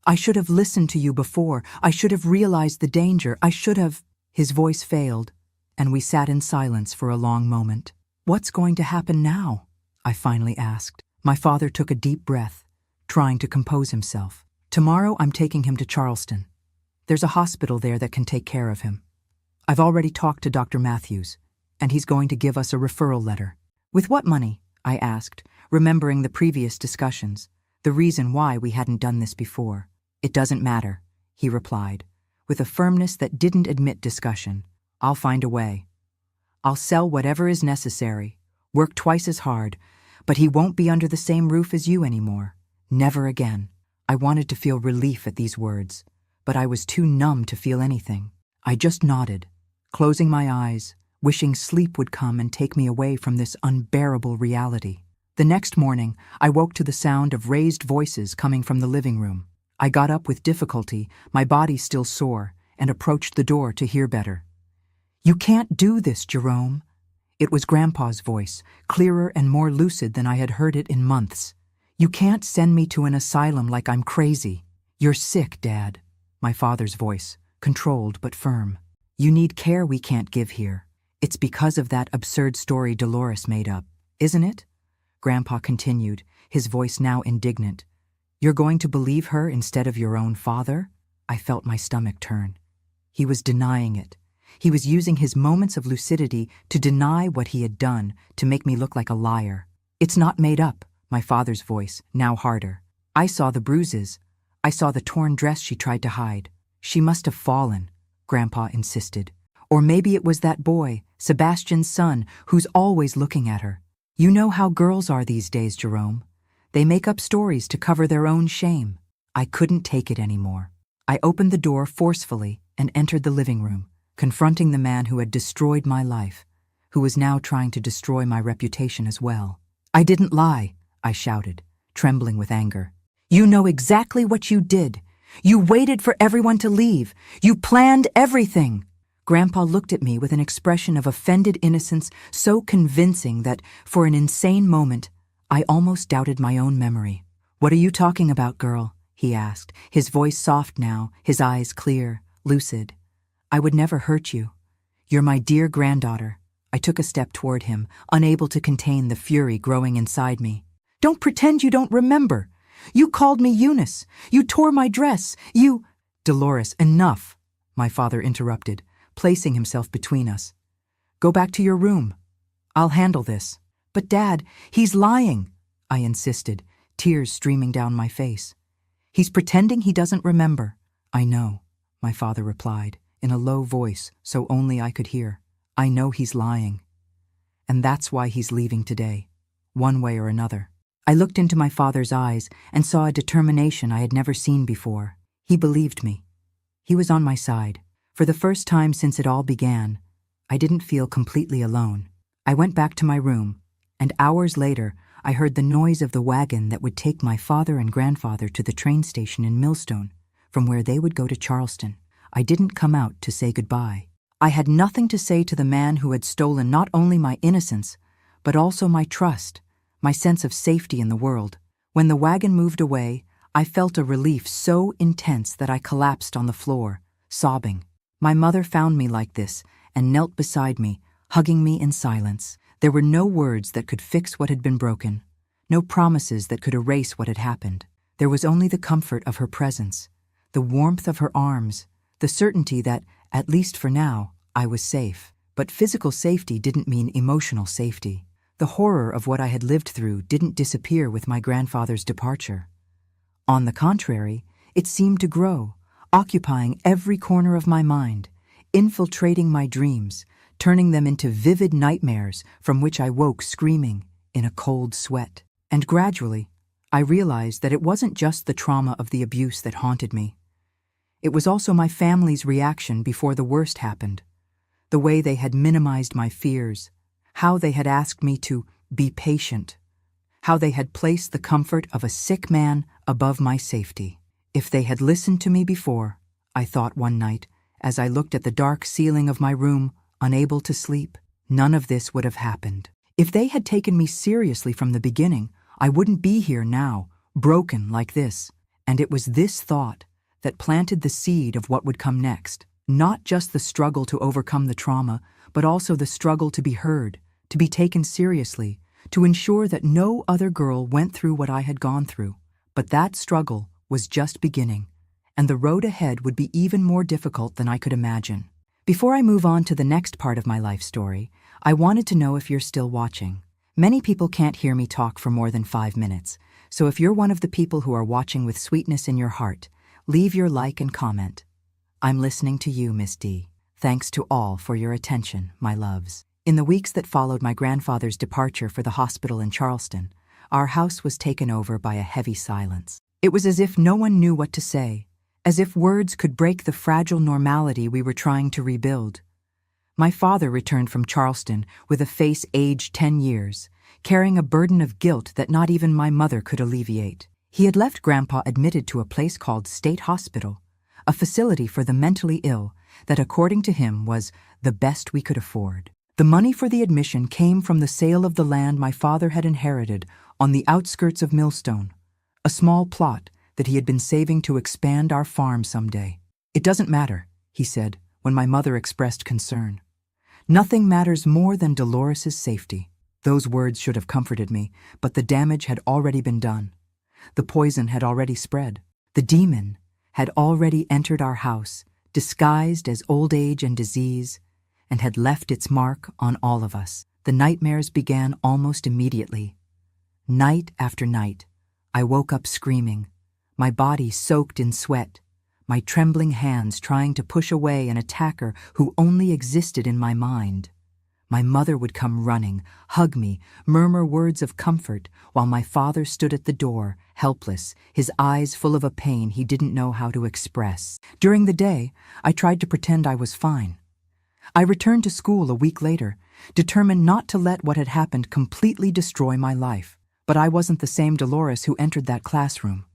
"I should have listened to you before. I should have realized the danger. I should have—" His voice failed, and we sat in silence for a long moment. "What's going to happen now?" I finally asked. My father took a deep breath, trying to compose himself. "Tomorrow I'm taking him to Charleston. There's a hospital there that can take care of him. I've already talked to Dr. Matthews, and he's going to give us a referral letter." "With what money?" I asked, remembering the previous discussions, the reason why we hadn't done this before. "It doesn't matter," he replied, with a firmness that didn't admit discussion. "I'll find a way. I'll sell whatever is necessary, work twice as hard, but he won't be under the same roof as you anymore. Never again." I wanted to feel relief at these words, but I was too numb to feel anything. I just nodded, closing my eyes, wishing sleep would come and take me away from this unbearable reality. The next morning, I woke to the sound of raised voices coming from the living room. I got up with difficulty, my body still sore, and approached the door to hear better. "You can't do this, Jerome." It was Grandpa's voice, clearer and more lucid than I had heard it in months. "You can't send me to an asylum like I'm crazy. You're sick, Dad." My father's voice, controlled but firm. "You need care we can't give here. It's because of that absurd story Dolores made up, isn't it?" Grandpa continued, his voice now indignant. "You're going to believe her instead of your own father?" I felt my stomach turn. He was denying it. He was using his moments of lucidity to deny what he had done, to make me look like a liar. "It's not made up," my father's voice, now harder. "I saw the bruises. I saw the torn dress she tried to hide. She must have fallen," Grandpa insisted. "Or maybe it was that boy, Sebastian's son, who's always looking at her. You know how girls are these days, Jerome. They make up stories to cover their own shame." I couldn't take it anymore. I opened the door forcefully and entered the living room, confronting the man who had destroyed my life, who was now trying to destroy my reputation as well. "I didn't lie," I shouted, trembling with anger. "You know exactly what you did. You waited for everyone to leave. You planned everything." Grandpa looked at me with an expression of offended innocence so convincing that, for an insane moment, I almost doubted my own memory. "What are you talking about, girl?" he asked, his voice soft now, his eyes clear, lucid. "I would never hurt you. You're my dear granddaughter." I took a step toward him, unable to contain the fury growing inside me. "Don't pretend you don't remember. You called me Eunice. You tore my dress. You—" "Dolores, enough," my father interrupted, placing himself between us. "Go back to your room. I'll handle this." "But Dad, he's lying," I insisted, tears streaming down my face. "He's pretending he doesn't remember." "I know," my father replied, in a low voice so only I could hear. "I know he's lying. And that's why he's leaving today, one way or another." I looked into my father's eyes and saw a determination I had never seen before. He believed me. He was on my side. For the first time since it all began, I didn't feel completely alone. I went back to my room, and hours later, I heard the noise of the wagon that would take my father and grandfather to the train station in Millstone, from where they would go to Charleston. I didn't come out to say goodbye. I had nothing to say to the man who had stolen not only my innocence, but also my trust, my sense of safety in the world. When the wagon moved away, I felt a relief so intense that I collapsed on the floor, sobbing. My mother found me like this and knelt beside me, hugging me in silence. There were no words that could fix what had been broken, no promises that could erase what had happened. There was only the comfort of her presence, the warmth of her arms, the certainty that, at least for now, I was safe. But physical safety didn't mean emotional safety. The horror of what I had lived through didn't disappear with my grandfather's departure. On the contrary, it seemed to grow, occupying every corner of my mind, infiltrating my dreams, turning them into vivid nightmares from which I woke screaming in a cold sweat. And gradually, I realized that it wasn't just the trauma of the abuse that haunted me. It was also my family's reaction before the worst happened, the way they had minimized my fears, how they had asked me to be patient, how they had placed the comfort of a sick man above my safety. If they had listened to me before, I thought one night, as I looked at the dark ceiling of my room, unable to sleep, none of this would have happened. If they had taken me seriously from the beginning, I wouldn't be here now, broken like this. And it was this thought that planted the seed of what would come next. Not just the struggle to overcome the trauma, but also the struggle to be heard, to be taken seriously, to ensure that no other girl went through what I had gone through. But that struggle was just beginning, and the road ahead would be even more difficult than I could imagine. Before I move on to the next part of my life story, I wanted to know if you're still watching. Many people can't hear me talk for more than 5 minutes, so if you're one of the people who are watching with sweetness in your heart, leave your like and comment. I'm listening to you, Miss D. Thanks to all for your attention, my loves. In the weeks that followed my grandfather's departure for the hospital in Charleston, our house was taken over by a heavy silence. It was as if no one knew what to say, as if words could break the fragile normality we were trying to rebuild. My father returned from Charleston with a face aged 10 years, carrying a burden of guilt that not even my mother could alleviate. He had left Grandpa admitted to a place called State Hospital, a facility for the mentally ill that, according to him, was the best we could afford. The money for the admission came from the sale of the land my father had inherited on the outskirts of Millstone, a small plot that he had been saving to expand our farm someday. "It doesn't matter," he said when my mother expressed concern. "Nothing matters more than Dolores's safety." Those words should have comforted me, but the damage had already been done. The poison had already spread. The demon had already entered our house, disguised as old age and disease, and had left its mark on all of us. The nightmares began almost immediately. Night after night, I woke up screaming, my body soaked in sweat, my trembling hands trying to push away an attacker who only existed in my mind. My mother would come running, hug me, murmur words of comfort, while my father stood at the door, helpless, his eyes full of a pain he didn't know how to express. During the day, I tried to pretend I was fine. I returned to school a week later, determined not to let what had happened completely destroy my life. But I wasn't the same Dolores who entered that classroom.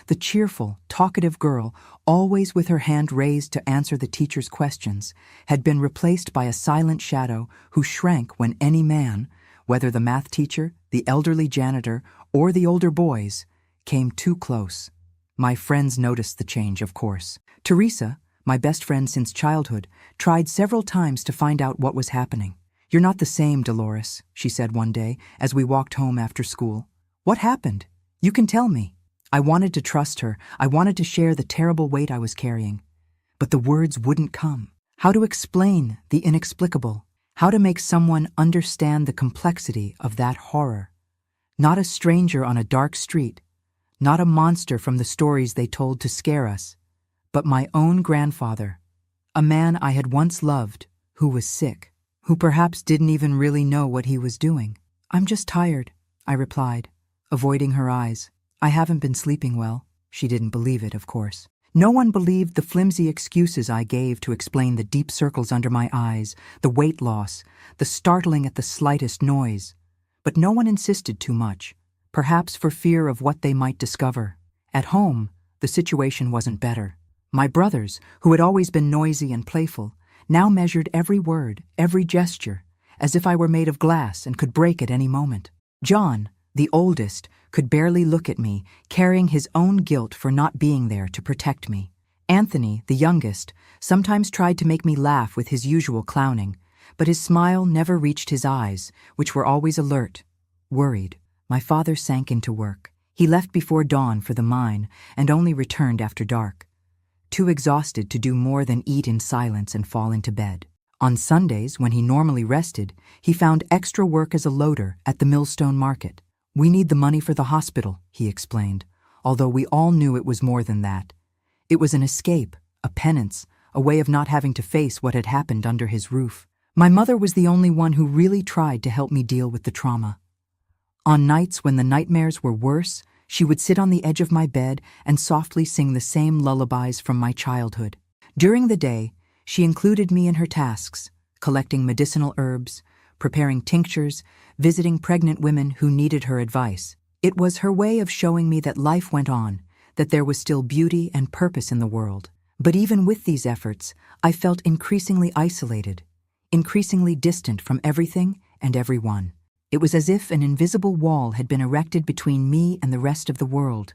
The cheerful, talkative girl, always with her hand raised to answer the teacher's questions, had been replaced by a silent shadow who shrank when any man, whether the math teacher, the elderly janitor, or the older boys, came too close. My friends noticed the change, of course. Teresa, my best friend since childhood, tried several times to find out what was happening. "You're not the same, Dolores," she said one day as we walked home after school. "What happened? You can tell me." I wanted to trust her. I wanted to share the terrible weight I was carrying. But the words wouldn't come. How to explain the inexplicable? How to make someone understand the complexity of that horror? Not a stranger on a dark street, not a monster from the stories they told to scare us, but my own grandfather, a man I had once loved, who was sick, who perhaps didn't even really know what he was doing. "I'm just tired," I replied, avoiding her eyes. "I haven't been sleeping well." She didn't believe it, of course. No one believed the flimsy excuses I gave to explain the deep circles under my eyes, the weight loss, the startling at the slightest noise. But no one insisted too much, perhaps for fear of what they might discover. At home, the situation wasn't better. My brothers, who had always been noisy and playful, now measured every word, every gesture, as if I were made of glass and could break at any moment. John, the oldest, could barely look at me, carrying his own guilt for not being there to protect me. Anthony, the youngest, sometimes tried to make me laugh with his usual clowning, but his smile never reached his eyes, which were always alert, worried. My father sank into work. He left before dawn for the mine and only returned after dark, too exhausted to do more than eat in silence and fall into bed. On Sundays, when he normally rested, he found extra work as a loader at the Millstone Market. "We need the money for the hospital," he explained, although we all knew it was more than that. It was an escape, a penance, a way of not having to face what had happened under his roof. My mother was the only one who really tried to help me deal with the trauma. On nights when the nightmares were worse, she would sit on the edge of my bed and softly sing the same lullabies from my childhood. During the day, she included me in her tasks, collecting medicinal herbs, preparing tinctures, visiting pregnant women who needed her advice. It was her way of showing me that life went on, that there was still beauty and purpose in the world. But even with these efforts, I felt increasingly isolated, increasingly distant from everything and everyone. It was as if an invisible wall had been erected between me and the rest of the world.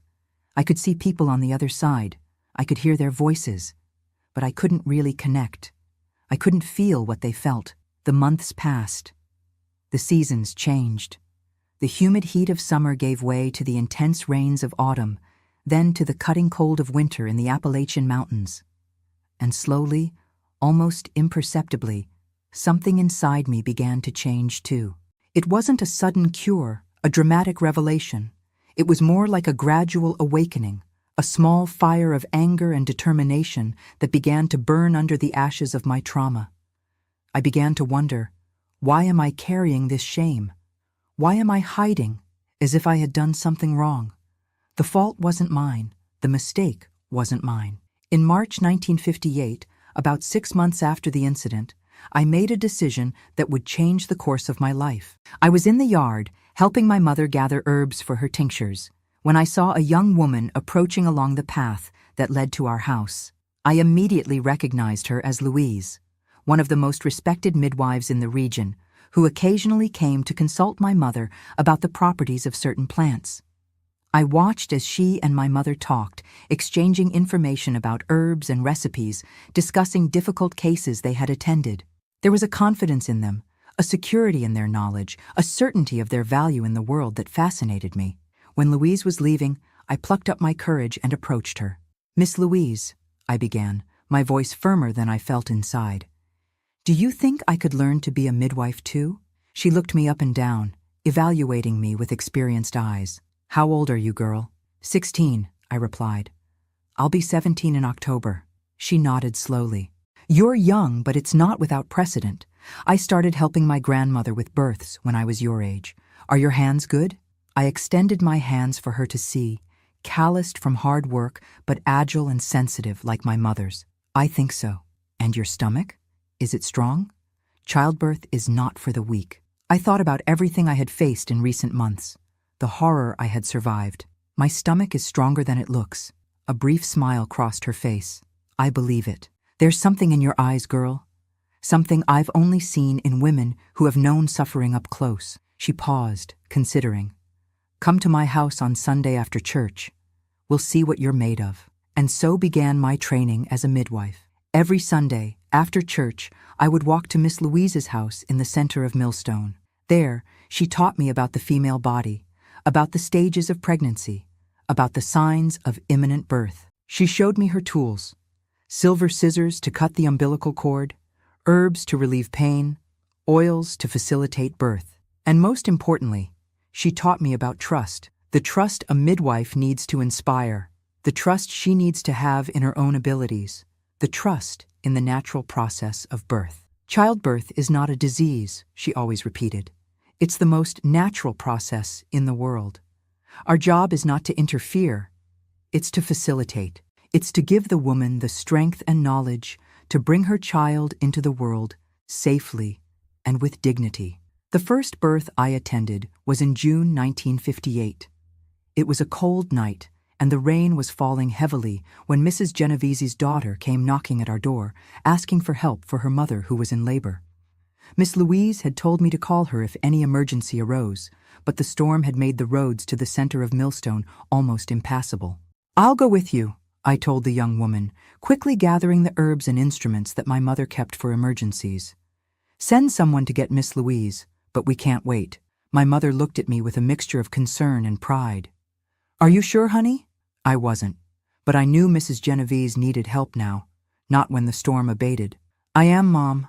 I could see people on the other side. I could hear their voices, but I couldn't really connect. I couldn't feel what they felt. The months passed. The seasons changed. The humid heat of summer gave way to the intense rains of autumn, then to the cutting cold of winter in the Appalachian Mountains. And slowly, almost imperceptibly, something inside me began to change too. It wasn't a sudden cure, a dramatic revelation. It was more like a gradual awakening, a small fire of anger and determination that began to burn under the ashes of my trauma. I began to wonder, why am I carrying this shame? Why am I hiding, as if I had done something wrong? The fault wasn't mine. The mistake wasn't mine. In March 1958, about 6 months after the incident, I made a decision that would change the course of my life. I was in the yard, helping my mother gather herbs for her tinctures, when I saw a young woman approaching along the path that led to our house. I immediately recognized her as Louise, one of the most respected midwives in the region, who occasionally came to consult my mother about the properties of certain plants. I watched as she and my mother talked, exchanging information about herbs and recipes, discussing difficult cases they had attended. There was a confidence in them, a security in their knowledge, a certainty of their value in the world that fascinated me. When Louise was leaving, I plucked up my courage and approached her. "Miss Louise," I began, my voice firmer than I felt inside. "Do you think I could learn to be a midwife too?" She looked me up and down, evaluating me with experienced eyes. "How old are you, girl?" 16, I replied. "I'll be 17 in October." She nodded slowly. "You're young, but it's not without precedent. I started helping my grandmother with births when I was your age. Are your hands good?" I extended my hands for her to see, calloused from hard work, but agile and sensitive like my mother's. "I think so." "And your stomach? Is it strong?" "Childbirth is not for the weak." I thought about everything I had faced in recent months, the horror I had survived. "My stomach is stronger than it looks." A brief smile crossed her face. "I believe it. There's something in your eyes, girl. Something I've only seen in women who have known suffering up close." She paused, considering. "Come to my house on Sunday after church. We'll see what you're made of." And so began my training as a midwife. Every Sunday, after church, I would walk to Miss Louise's house in the center of Millstone. There, she taught me about the female body, about the stages of pregnancy, about the signs of imminent birth. She showed me her tools: silver scissors to cut the umbilical cord, herbs to relieve pain, oils to facilitate birth. And most importantly, she taught me about trust, the trust a midwife needs to inspire, the trust she needs to have in her own abilities, the trust in the natural process of birth. "Childbirth is not a disease," she always repeated. "It's the most natural process in the world. Our job is not to interfere, it's to facilitate. It's to give the woman the strength and knowledge to bring her child into the world safely and with dignity. The first birth I attended was in June 1958. It was a cold night, and the rain was falling heavily when Mrs. Genovese's daughter came knocking at our door, asking for help for her mother who was in labor. Miss Louise had told me to call her if any emergency arose, but the storm had made the roads to the center of Millstone almost impassable. "I'll go with you," I told the young woman, quickly gathering the herbs and instruments that my mother kept for emergencies. "Send someone to get Miss Louise, but we can't wait." My mother looked at me with a mixture of concern and pride. "Are you sure, honey?" I wasn't, but I knew Mrs. Genovese needed help now, not when the storm abated. "I am, Mom.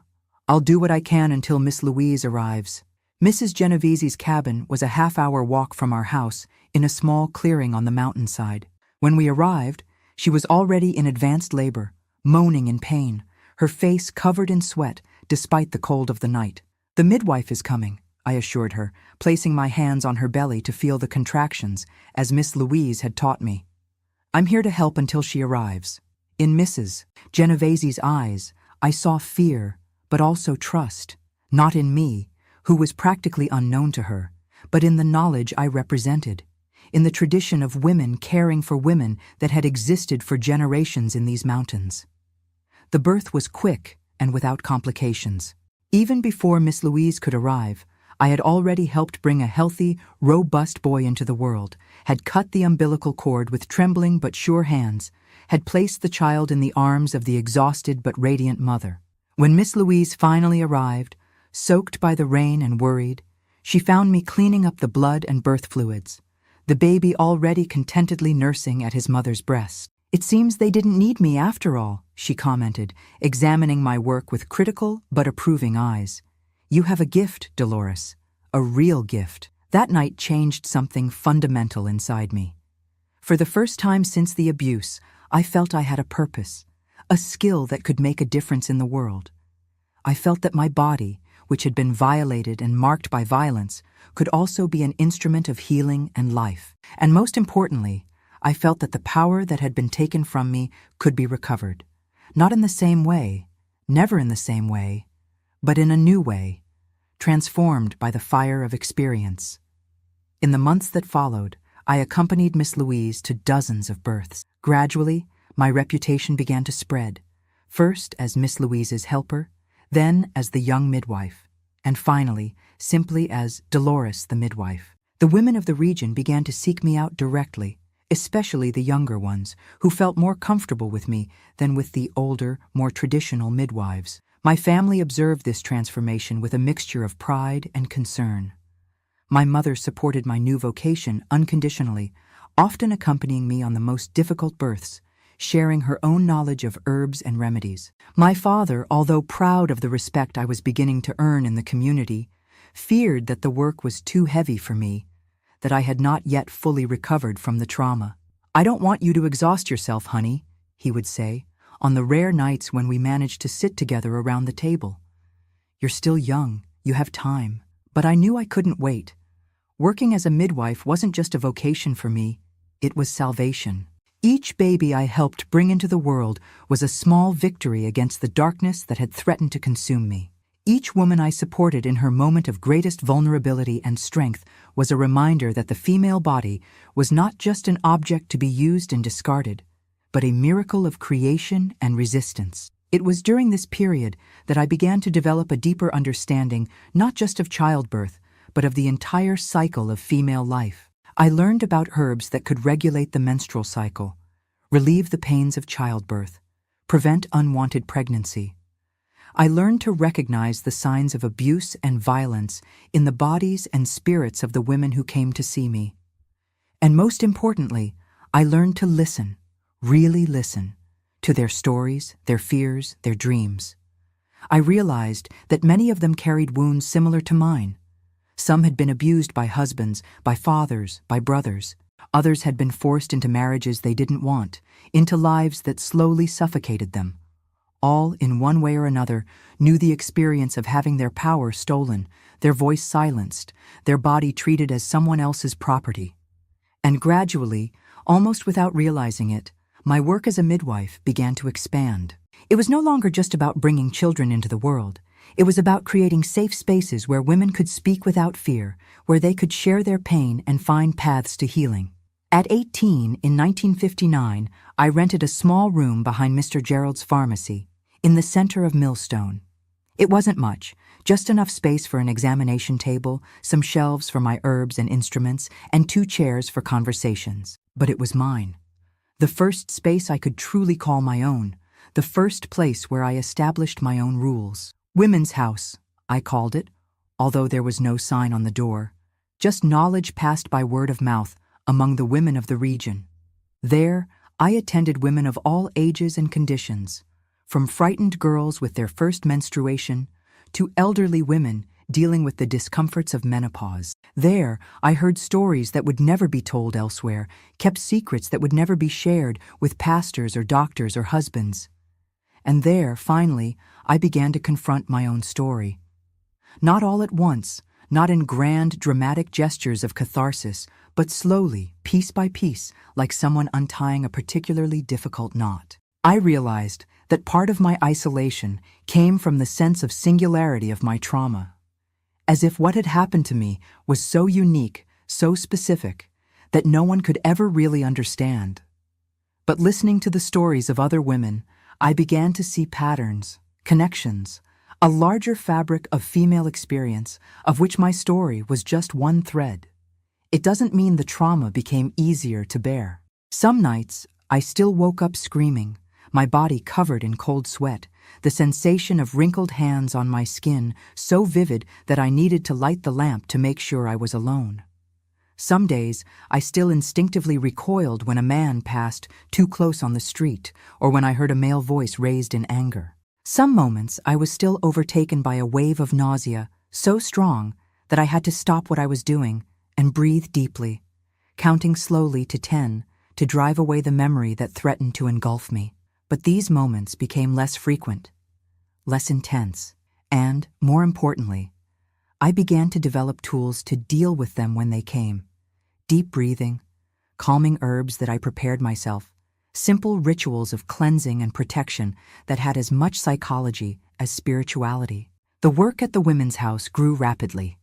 I'll do what I can until Miss Louise arrives." Mrs. Genovese's cabin was a half-hour walk from our house in a small clearing on the mountainside. When we arrived, she was already in advanced labor, moaning in pain, her face covered in sweat despite the cold of the night. "The midwife is coming," I assured her, placing my hands on her belly to feel the contractions, as Miss Louise had taught me. "I'm here to help until she arrives." In Mrs. Genovese's eyes, I saw fear, but also trust, not in me, who was practically unknown to her, but in the knowledge I represented, in the tradition of women caring for women that had existed for generations in these mountains. The birth was quick and without complications. Even before Miss Louise could arrive, I had already helped bring a healthy, robust boy into the world, had cut the umbilical cord with trembling but sure hands, had placed the child in the arms of the exhausted but radiant mother. When Miss Louise finally arrived, soaked by the rain and worried, she found me cleaning up the blood and birth fluids, the baby already contentedly nursing at his mother's breast. "It seems they didn't need me after all," she commented, examining my work with critical but approving eyes. "You have a gift, Dolores, a real gift." That night changed something fundamental inside me. For the first time since the abuse, I felt I had a purpose, a skill that could make a difference in the world. I felt that my body, which had been violated and marked by violence, could also be an instrument of healing and life. And most importantly, I felt that the power that had been taken from me could be recovered. Not in the same way, never in the same way, but in a new way, transformed by the fire of experience. In the months that followed, I accompanied Miss Louise to dozens of births. Gradually, my reputation began to spread, first as Miss Louise's helper, then as the young midwife, and finally, simply as Dolores the midwife. The women of the region began to seek me out directly, especially the younger ones, who felt more comfortable with me than with the older, more traditional midwives. My family observed this transformation with a mixture of pride and concern. My mother supported my new vocation unconditionally, often accompanying me on the most difficult births, sharing her own knowledge of herbs and remedies. My father, although proud of the respect I was beginning to earn in the community, feared that the work was too heavy for me, that I had not yet fully recovered from the trauma. "I don't want you to exhaust yourself, honey," he would say, on the rare nights when we managed to sit together around the table. "You're still young, you have time." But I knew I couldn't wait. Working as a midwife wasn't just a vocation for me, it was salvation. Each baby I helped bring into the world was a small victory against the darkness that had threatened to consume me. Each woman I supported in her moment of greatest vulnerability and strength was a reminder that the female body was not just an object to be used and discarded, but a miracle of creation and resistance. It was during this period that I began to develop a deeper understanding not just of childbirth, but of the entire cycle of female life. I learned about herbs that could regulate the menstrual cycle, relieve the pains of childbirth, prevent unwanted pregnancy. I learned to recognize the signs of abuse and violence in the bodies and spirits of the women who came to see me. And most importantly, I learned to listen, really listen, to their stories, their fears, their dreams. I realized that many of them carried wounds similar to mine. Some had been abused by husbands, by fathers, by brothers. Others had been forced into marriages they didn't want, into lives that slowly suffocated them. All, in one way or another, knew the experience of having their power stolen, their voice silenced, their body treated as someone else's property. And gradually, almost without realizing it, my work as a midwife began to expand. It was no longer just about bringing children into the world. It was about creating safe spaces where women could speak without fear, where they could share their pain and find paths to healing. At 18, in 1959, I rented a small room behind Mr. Gerald's pharmacy, in the center of Millstone. It wasn't much, just enough space for an examination table, some shelves for my herbs and instruments, and 2 chairs for conversations. But it was mine. The first space I could truly call my own, the first place where I established my own rules. Women's House, I called it, although there was no sign on the door, just knowledge passed by word of mouth among the women of the region. There, I attended women of all ages and conditions, from frightened girls with their first menstruation to elderly women dealing with the discomforts of menopause. There, I heard stories that would never be told elsewhere, kept secrets that would never be shared with pastors or doctors or husbands. And there, finally, I began to confront my own story. Not all at once, not in grand, dramatic gestures of catharsis, but slowly, piece by piece, like someone untying a particularly difficult knot. I realized that part of my isolation came from the sense of singularity of my trauma, as if what had happened to me was so unique, so specific, that no one could ever really understand. But listening to the stories of other women, I began to see patterns, connections, a larger fabric of female experience of which my story was just one thread. It doesn't mean the trauma became easier to bear. Some nights, I still woke up screaming, my body covered in cold sweat, the sensation of wrinkled hands on my skin so vivid that I needed to light the lamp to make sure I was alone. Some days, I still instinctively recoiled when a man passed too close on the street, or when I heard a male voice raised in anger. Some moments, I was still overtaken by a wave of nausea, so strong that I had to stop what I was doing and breathe deeply, counting slowly to 10 to drive away the memory that threatened to engulf me. But these moments became less frequent, less intense, and, more importantly, I began to develop tools to deal with them when they came. Deep breathing, calming herbs that I prepared myself, simple rituals of cleansing and protection that had as much psychology as spirituality. The work at the Women's House grew rapidly.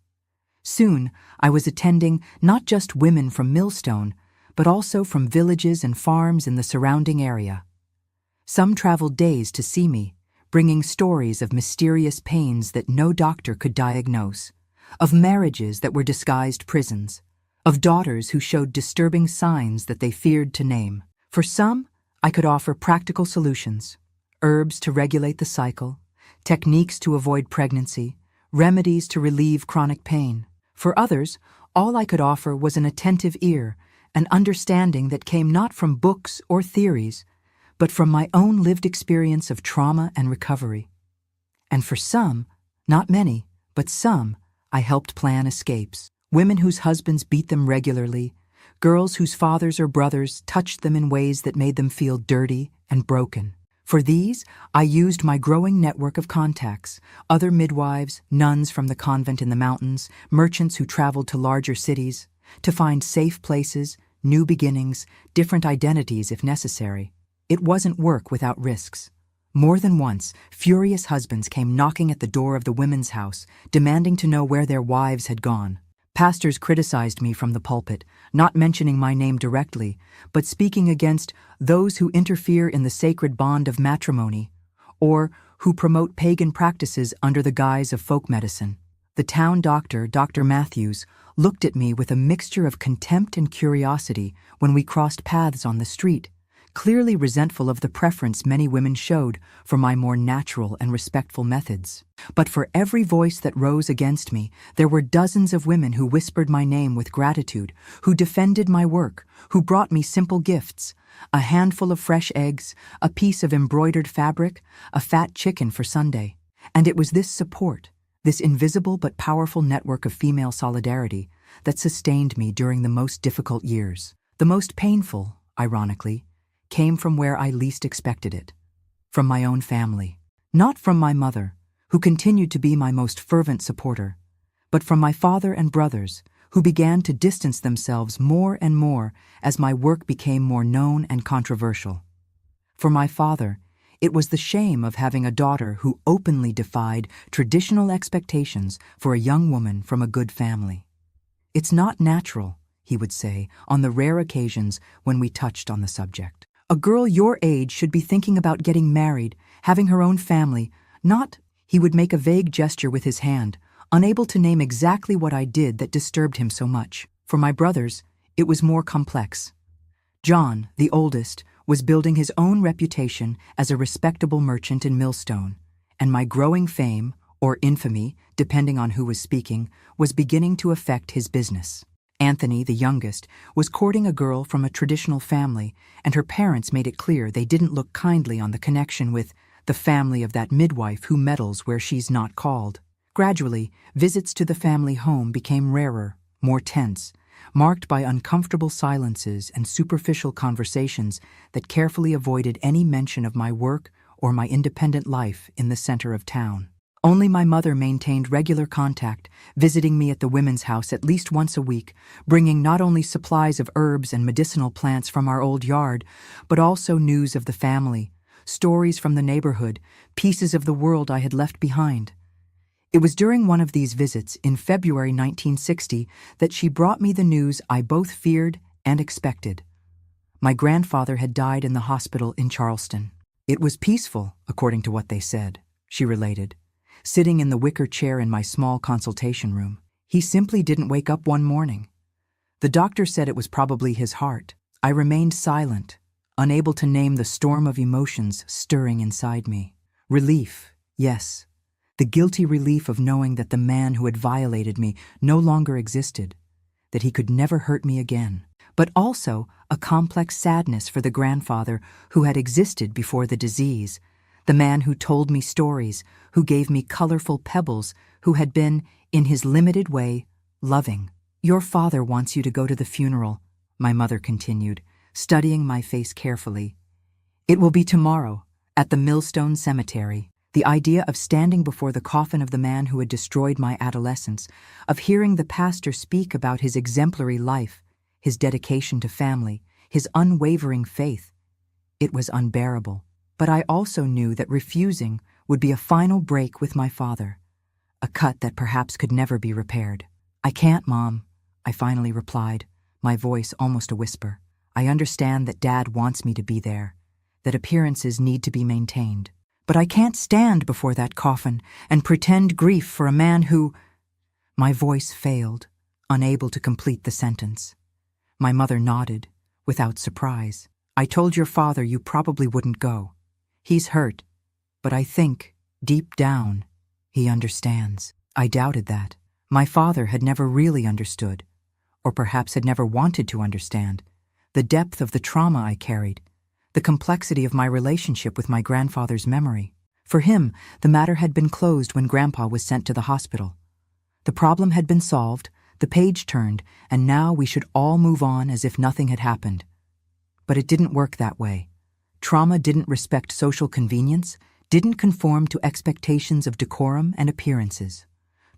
Soon, I was attending not just women from Millstone, but also from villages and farms in the surrounding area. Some traveled days to see me, bringing stories of mysterious pains that no doctor could diagnose, of marriages that were disguised prisons, of daughters who showed disturbing signs that they feared to name. For some, I could offer practical solutions, herbs to regulate the cycle, techniques to avoid pregnancy, remedies to relieve chronic pain. For others, all I could offer was an attentive ear, an understanding that came not from books or theories, but from my own lived experience of trauma and recovery. And for some, not many, but some, I helped plan escapes. Women whose husbands beat them regularly, girls whose fathers or brothers touched them in ways that made them feel dirty and broken. For these, I used my growing network of contacts, other midwives, nuns from the convent in the mountains, merchants who traveled to larger cities, to find safe places, new beginnings, different identities if necessary. It wasn't work without risks. More than once, furious husbands came knocking at the door of the Women's House, demanding to know where their wives had gone. Pastors criticized me from the pulpit, not mentioning my name directly, but speaking against those who interfere in the sacred bond of matrimony, or who promote pagan practices under the guise of folk medicine. The town doctor, Dr. Matthews, looked at me with a mixture of contempt and curiosity when we crossed paths on the street, clearly resentful of the preference many women showed for my more natural and respectful methods. But for every voice that rose against me, there were dozens of women who whispered my name with gratitude, who defended my work, who brought me simple gifts, a handful of fresh eggs, a piece of embroidered fabric, a fat chicken for Sunday. And it was this support, this invisible but powerful network of female solidarity, that sustained me during the most difficult years. The most painful, ironically, came from where I least expected it, from my own family. Not from my mother, who continued to be my most fervent supporter, but from my father and brothers, who began to distance themselves more and more as my work became more known and controversial. For my father, it was the shame of having a daughter who openly defied traditional expectations for a young woman from a good family. "It's not natural," he would say, on the rare occasions when we touched on the subject. "A girl your age should be thinking about getting married, having her own family, not—" He would make a vague gesture with his hand, unable to name exactly what I did that disturbed him so much. For my brothers, it was more complex. John, the oldest, was building his own reputation as a respectable merchant in Millstone, and my growing fame, or infamy, depending on who was speaking, was beginning to affect his business. Anthony, the youngest, was courting a girl from a traditional family, and her parents made it clear they didn't look kindly on the connection with the family of that midwife who meddles where she's not called. Gradually, visits to the family home became rarer, more tense, marked by uncomfortable silences and superficial conversations that carefully avoided any mention of my work or my independent life in the center of town. Only my mother maintained regular contact, visiting me at the women's house at least once a week, bringing not only supplies of herbs and medicinal plants from our old yard, but also news of the family, stories from the neighborhood, pieces of the world I had left behind. It was during one of these visits in February 1960 that she brought me the news I both feared and expected. My grandfather had died in the hospital in Charleston. "It was peaceful, according to what they said," she related, sitting in the wicker chair in my small consultation room. "He simply didn't wake up one morning. The doctor said it was probably his heart." I remained silent, unable to name the storm of emotions stirring inside me. Relief, yes. The guilty relief of knowing that the man who had violated me no longer existed, that he could never hurt me again. But also a complex sadness for the grandfather who had existed before the disease, the man who told me stories, who gave me colorful pebbles, who had been, in his limited way, loving. "Your father wants you to go to the funeral," my mother continued, studying my face carefully. "It will be tomorrow, at the Millstone Cemetery." The idea of standing before the coffin of the man who had destroyed my adolescence, of hearing the pastor speak about his exemplary life, his dedication to family, his unwavering faith, it was unbearable. But I also knew that refusing would be a final break with my father, a cut that perhaps could never be repaired. "I can't, Mom," I finally replied, my voice almost a whisper. "I understand that Dad wants me to be there, that appearances need to be maintained. But I can't stand before that coffin and pretend grief for a man who—" My voice failed, unable to complete the sentence. My mother nodded, without surprise. "I told your father you probably wouldn't go. He's hurt, but I think, deep down, he understands." I doubted that. My father had never really understood, or perhaps had never wanted to understand, the depth of the trauma I carried, the complexity of my relationship with my grandfather's memory. For him, the matter had been closed when Grandpa was sent to the hospital. The problem had been solved, the page turned, and now we should all move on as if nothing had happened. But it didn't work that way. Trauma didn't respect social convenience, didn't conform to expectations of decorum and appearances.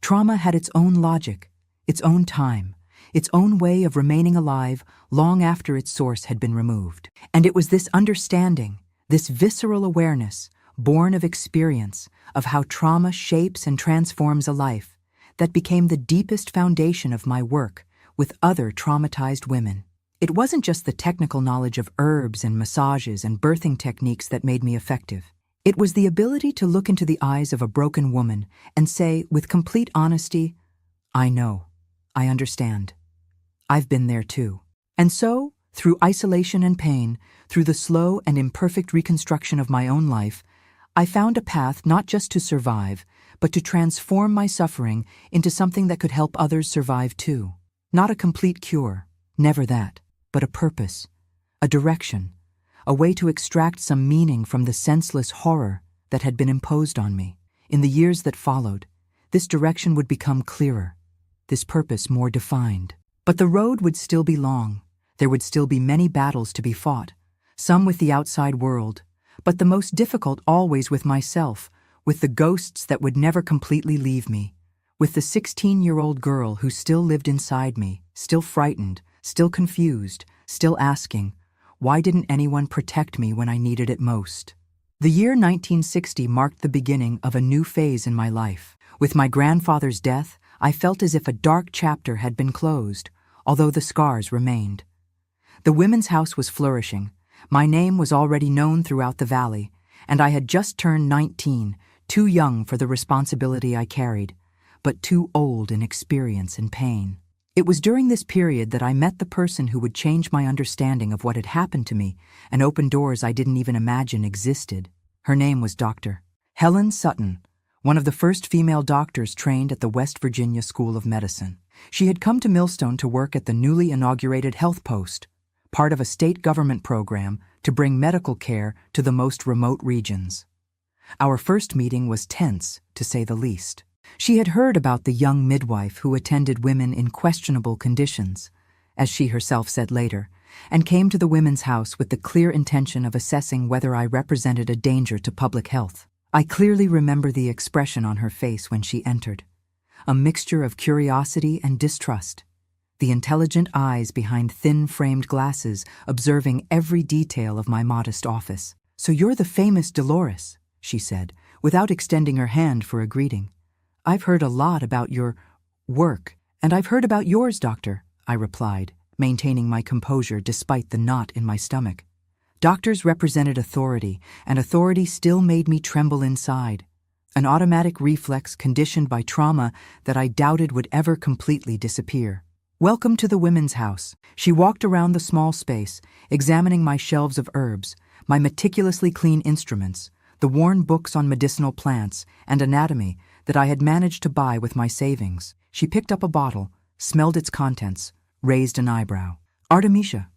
Trauma had its own logic, its own time, its own way of remaining alive long after its source had been removed. And it was this understanding, this visceral awareness, born of experience, of how trauma shapes and transforms a life, that became the deepest foundation of my work with other traumatized women. It wasn't just the technical knowledge of herbs and massages and birthing techniques that made me effective. It was the ability to look into the eyes of a broken woman and say, with complete honesty, "I know, I understand. I've been there too." And so, through isolation and pain, through the slow and imperfect reconstruction of my own life, I found a path not just to survive, but to transform my suffering into something that could help others survive too. Not a complete cure, never that, but a purpose, a direction, a way to extract some meaning from the senseless horror that had been imposed on me. In the years that followed, this direction would become clearer, this purpose more defined. But the road would still be long. There would still be many battles to be fought, some with the outside world, but the most difficult always with myself, with the ghosts that would never completely leave me, with the 16-year-old girl who still lived inside me, still frightened, still confused, still asking, Why didn't anyone protect me when I needed it most? The year 1960 marked the beginning of a new phase in my life. With my grandfather's death, I felt as if a dark chapter had been closed, although the scars remained. The women's house was flourishing. My name was already known throughout the valley, and I had just turned 19, too young for the responsibility I carried, but too old in experience and pain. It was during this period that I met the person who would change my understanding of what had happened to me and open doors I didn't even imagine existed. Her name was Dr. Helen Sutton, one of the first female doctors trained at the West Virginia School of Medicine. She had come to Millstone to work at the newly inaugurated health post, part of a state government program to bring medical care to the most remote regions. Our first meeting was tense, to say the least. She had heard about the young midwife who attended women in questionable conditions, as she herself said later, and came to the women's house with the clear intention of assessing whether I represented a danger to public health. I clearly remember the expression on her face when she entered, a mixture of curiosity and distrust, the intelligent eyes behind thin-framed glasses observing every detail of my modest office. "So you're the famous Dolores," she said, without extending her hand for a greeting. "I've heard a lot about your work, and I've heard about yours, doctor," I replied, maintaining my composure despite the knot in my stomach. Doctors represented authority, and authority still made me tremble inside, an automatic reflex conditioned by trauma that I doubted would ever completely disappear. "Welcome to the women's house." She walked around the small space, examining my shelves of herbs, my meticulously clean instruments, the worn books on medicinal plants and anatomy that I had managed to buy with my savings. She picked up a bottle, smelled its contents, raised an eyebrow. "Artemisia,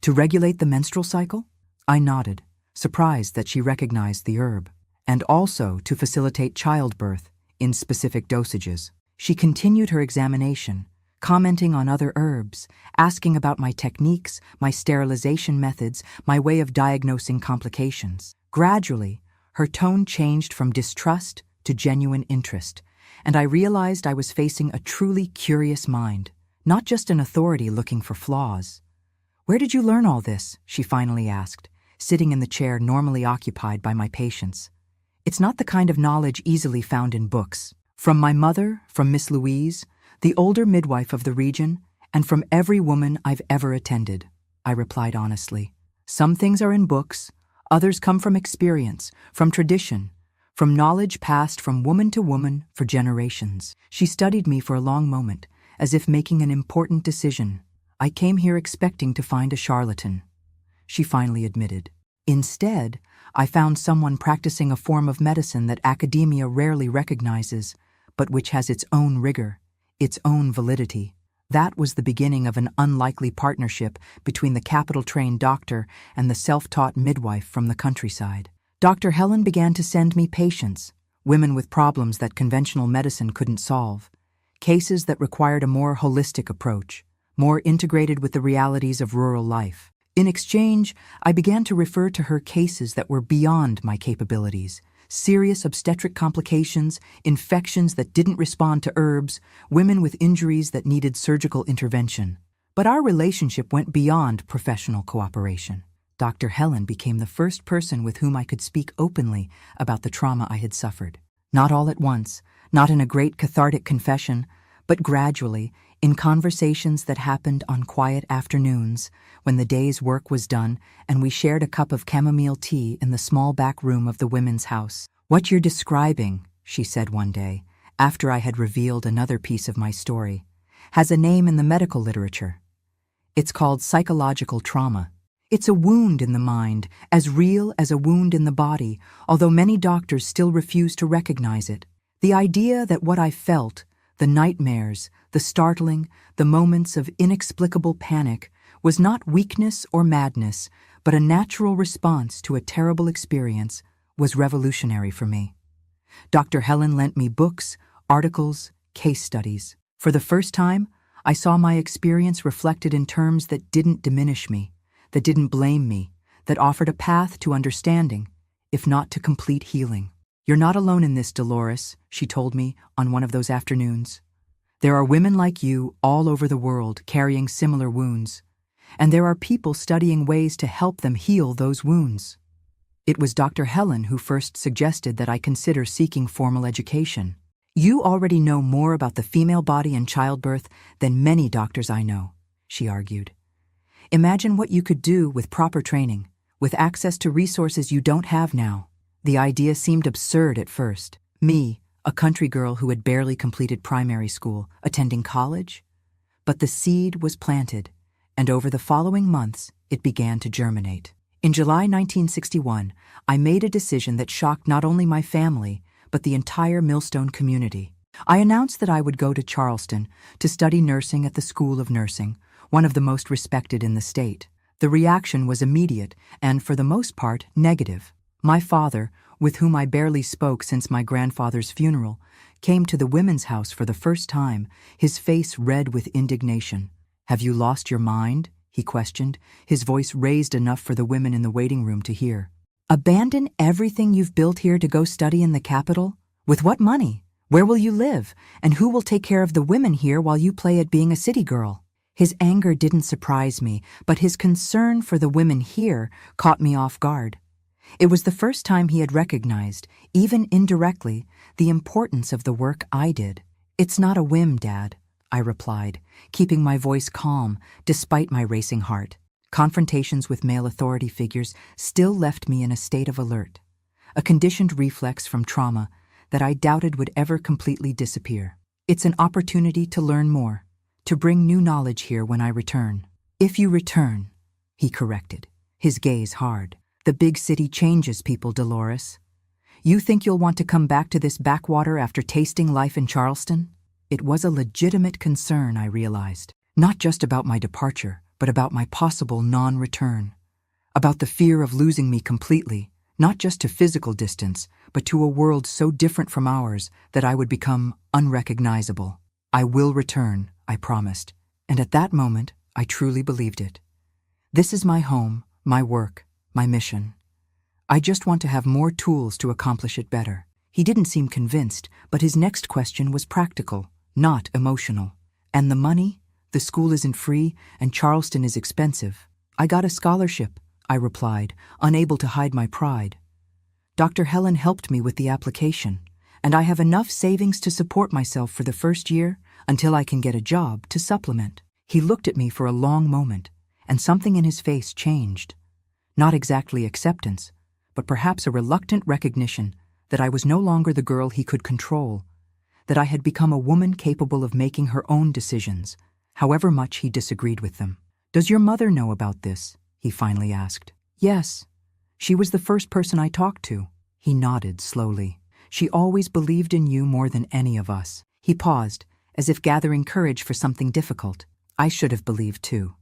to regulate the menstrual cycle?" I nodded, surprised that she recognized the herb. "And also to facilitate childbirth in specific dosages." She continued her examination, commenting on other herbs, asking about my techniques, my sterilization methods, my way of diagnosing complications. Gradually, her tone changed from distrust to genuine interest, and I realized I was facing a truly curious mind, not just an authority looking for flaws. "Where did you learn all this?" she finally asked, sitting in the chair normally occupied by my patients. "It's not the kind of knowledge easily found in books." "From my mother, from Miss Louise, the older midwife of the region, and from every woman I've ever attended," I replied honestly. "Some things are in books, others come from experience, from tradition, from knowledge passed from woman to woman for generations." She studied me for a long moment, as if making an important decision. "I came here expecting to find a charlatan," she finally admitted. "Instead, I found someone practicing a form of medicine that academia rarely recognizes, but which has its own rigor, its own validity." That was the beginning of an unlikely partnership between the capital-trained doctor and the self-taught midwife from the countryside. Dr. Helen began to send me patients, women with problems that conventional medicine couldn't solve, cases that required a more holistic approach, more integrated with the realities of rural life. In exchange, I began to refer to her cases that were beyond my capabilities: serious obstetric complications, infections that didn't respond to herbs, women with injuries that needed surgical intervention. But our relationship went beyond professional cooperation. Dr. Helen became the first person with whom I could speak openly about the trauma I had suffered. Not all at once, not in a great cathartic confession, but gradually, in conversations that happened on quiet afternoons, when the day's work was done and we shared a cup of chamomile tea in the small back room of the women's house. "What you're describing," she said one day, after I had revealed another piece of my story, "has a name in the medical literature. It's called psychological trauma. It's a wound in the mind, as real as a wound in the body, although many doctors still refuse to recognize it. The idea that what I felt, the nightmares, the startling, the moments of inexplicable panic, was not weakness or madness, but a natural response to a terrible experience, was revolutionary for me." Dr. Helen lent me books, articles, case studies. For the first time, I saw my experience reflected in terms that didn't diminish me, that didn't blame me, that offered a path to understanding, if not to complete healing. "You're not alone in this, Dolores," she told me on one of those afternoons. "There are women like you all over the world carrying similar wounds. and there are people studying ways to help them heal those wounds. It was Dr. Helen who first suggested that I consider seeking formal education. You already know more about the female body and childbirth than many doctors I know, she argued. Imagine what you could do with proper training, with access to resources you don't have now. The idea seemed absurd at first. Me, a country girl who had barely completed primary school, attending college? But the seed was planted, and over the following months, it began to germinate. In July 1961, I made a decision that shocked not only my family, but the entire Millstone community. I announced that I would go to Charleston to study nursing at the School of Nursing, one of the most respected in the state. The reaction was immediate and, for the most part, negative. My father, with whom I barely spoke since my grandfather's funeral, came to the women's house for the first time, his face red with indignation. "Have you lost your mind?" he questioned, his voice raised enough for the women in the waiting room to hear. "Abandon everything you've built here to go study in the capital? With what money? Where will you live? And who will take care of the women here while you play at being a city girl?" His anger didn't surprise me, but his concern for the women here caught me off guard. It was the first time he had recognized, even indirectly, the importance of the work I did. "It's not a whim, Dad," I replied, keeping my voice calm despite my racing heart. Confrontations with male authority figures still left me in a state of alert, a conditioned reflex from trauma that I doubted would ever completely disappear. "It's an opportunity to learn more, to bring new knowledge here when I return." "If you return," he corrected, his gaze hard. "The big city changes people, Dolores. You think you'll want to come back to this backwater after tasting life in Charleston?" It was a legitimate concern, I realized, not just about my departure, but about my possible non-return, about the fear of losing me completely, not just to physical distance, but to a world so different from ours that I would become unrecognizable. "I will return," I promised, and at that moment, I truly believed it. This is my home, my work, my mission. I just want to have more tools to accomplish it better. He didn't seem convinced, but his next question was practical, not emotional. "And the money? The school isn't free, and Charleston is expensive." "I got a scholarship," I replied, unable to hide my pride. "Dr. Helen helped me with the application, and I have enough savings to support myself for the first year until I can get a job to supplement." He looked at me for a long moment, and something in his face changed. Not exactly acceptance, but perhaps a reluctant recognition that I was no longer the girl he could control, that I had become a woman capable of making her own decisions, however much he disagreed with them. "Does your mother know about this?" he finally asked. "Yes. She was the first person I talked to." He nodded slowly. "She always believed in you more than any of us." He paused, as if gathering courage for something difficult. I should have believed too.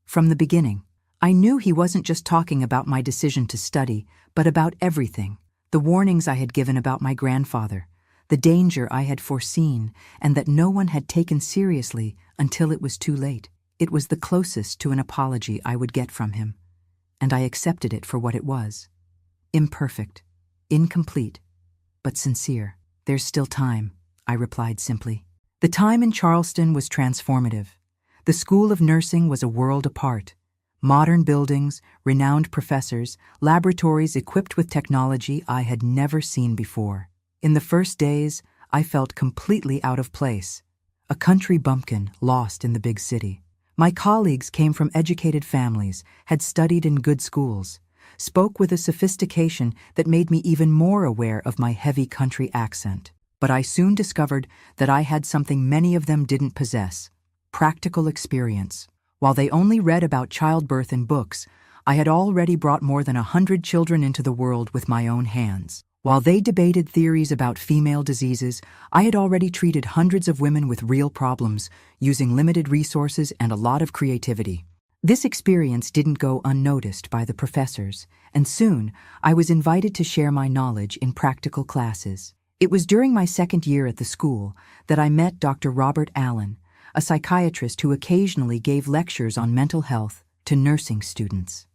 From the beginning, I knew he wasn't just talking about my decision to study, but about everything. The warnings I had given about my grandfather, the danger I had foreseen, and that no one had taken seriously until it was too late. It was the closest to an apology I would get from him, and I accepted it for what it was. Imperfect, incomplete, but sincere. "There's still time," I replied simply. The time in Charleston was transformative. The School of Nursing was a world apart. Modern buildings, renowned professors, laboratories equipped with technology I had never seen before. In the first days, I felt completely out of place, a country bumpkin lost in the big city. My colleagues came from educated families, had studied in good schools, spoke with a sophistication that made me even more aware of my heavy country accent. But I soon discovered that I had something many of them didn't possess: practical experience. While they only read about childbirth in books, I had already brought more than 100 children into the world with my own hands. While they debated theories about female diseases, I had already treated hundreds of women with real problems, using limited resources and a lot of creativity. This experience didn't go unnoticed by the professors, and soon I was invited to share my knowledge in practical classes. It was during my second year at the school that I met Dr. Robert Allen, a psychiatrist who occasionally gave lectures on mental health to nursing students.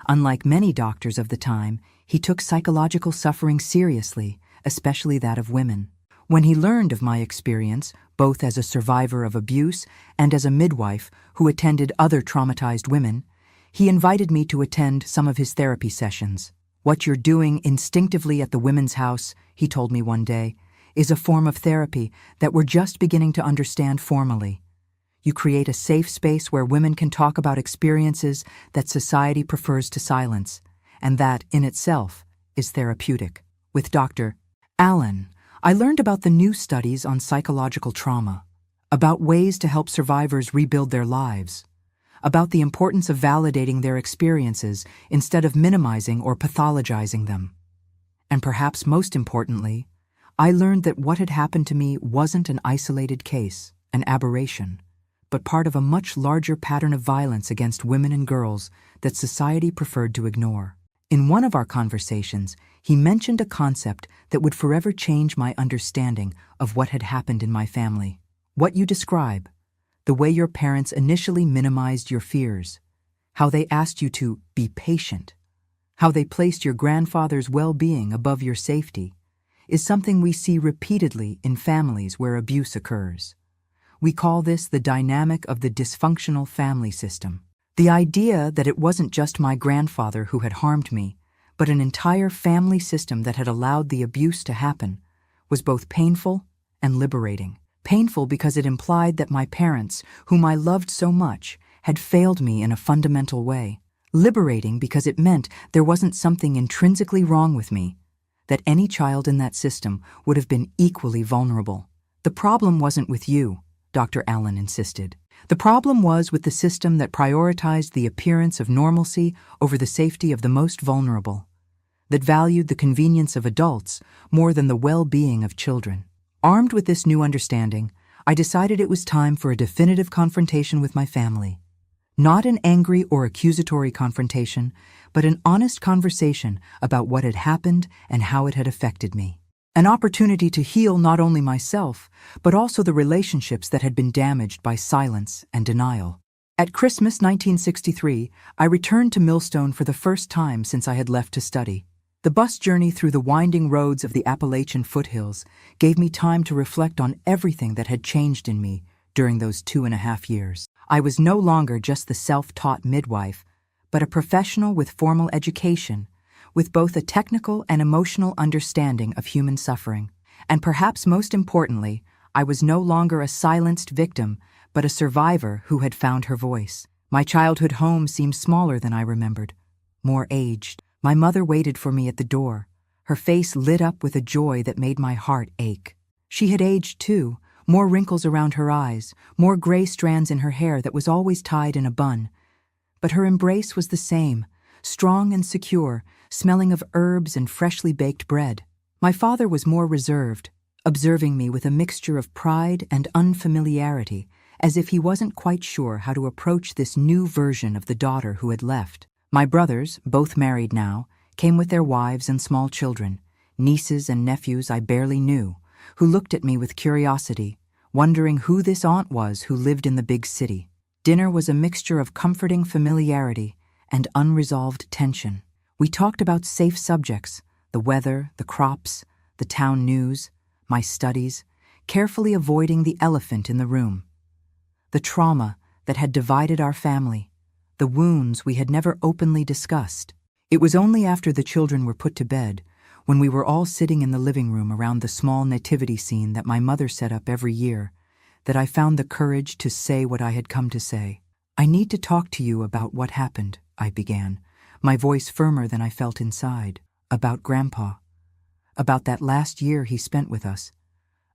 Unlike many doctors of the time, he took psychological suffering seriously, especially that of women. When he learned of my experience, both as a survivor of abuse and as a midwife who attended other traumatized women, he invited me to attend some of his therapy sessions. "What you're doing instinctively at the Women's House," he told me one day, "is a form of therapy that we're just beginning to understand formally. You create a safe space where women can talk about experiences that society prefers to silence, and that, in itself, is therapeutic." With Dr. Allen, I learned about the new studies on psychological trauma, about ways to help survivors rebuild their lives, about the importance of validating their experiences instead of minimizing or pathologizing them. And perhaps most importantly, I learned that what had happened to me wasn't an isolated case, an aberration, but part of a much larger pattern of violence against women and girls that society preferred to ignore. In one of our conversations, he mentioned a concept that would forever change my understanding of what had happened in my family. What you describe, the way your parents initially minimized your fears, how they asked you to be patient, how they placed your grandfather's well-being above your safety, is something we see repeatedly in families where abuse occurs. We call this the dynamic of the dysfunctional family system. The idea that it wasn't just my grandfather who had harmed me, but an entire family system that had allowed the abuse to happen, was both painful and liberating. Painful because it implied that my parents, whom I loved so much, had failed me in a fundamental way. Liberating because it meant there wasn't something intrinsically wrong with me, that any child in that system would have been equally vulnerable. "The problem wasn't with you," Dr. Allen insisted. "The problem was with the system that prioritized the appearance of normalcy over the safety of the most vulnerable, that valued the convenience of adults more than the well-being of children." Armed with this new understanding, I decided it was time for a definitive confrontation with my family. Not an angry or accusatory confrontation, but an honest conversation about what had happened and how it had affected me. An opportunity to heal not only myself, but also the relationships that had been damaged by silence and denial. At Christmas 1963, I returned to Millstone for the first time since I had left to study. The bus journey through the winding roads of the Appalachian foothills gave me time to reflect on everything that had changed in me during those 2.5 years. I was no longer just the self-taught midwife, but a professional with formal education, with both a technical and emotional understanding of human suffering. And perhaps most importantly, I was no longer a silenced victim, but a survivor who had found her voice. My childhood home seemed smaller than I remembered, more aged. My mother waited for me at the door, her face lit up with a joy that made my heart ache. She had aged too, more wrinkles around her eyes, more gray strands in her hair that was always tied in a bun. But her embrace was the same, strong and secure, smelling of herbs and freshly baked bread. My father was more reserved, observing me with a mixture of pride and unfamiliarity, as if he wasn't quite sure how to approach this new version of the daughter who had left. My brothers, both married now, came with their wives and small children, nieces and nephews I barely knew, who looked at me with curiosity, wondering who this aunt was who lived in the big city. Dinner was a mixture of comforting familiarity and unresolved tension. We talked about safe subjects, the weather, the crops, the town news, my studies, carefully avoiding the elephant in the room. The trauma that had divided our family, the wounds we had never openly discussed. It was only after the children were put to bed, when we were all sitting in the living room around the small nativity scene that my mother set up every year, that I found the courage to say what I had come to say. "I need to talk to you about what happened," I began, my voice firmer than I felt inside. "About Grandpa. About that last year he spent with us.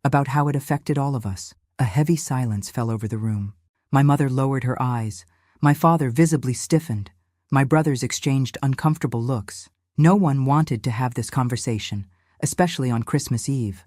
About how it affected all of us." A heavy silence fell over the room. My mother lowered her eyes. My father visibly stiffened. My brothers exchanged uncomfortable looks. No one wanted to have this conversation, especially on Christmas Eve.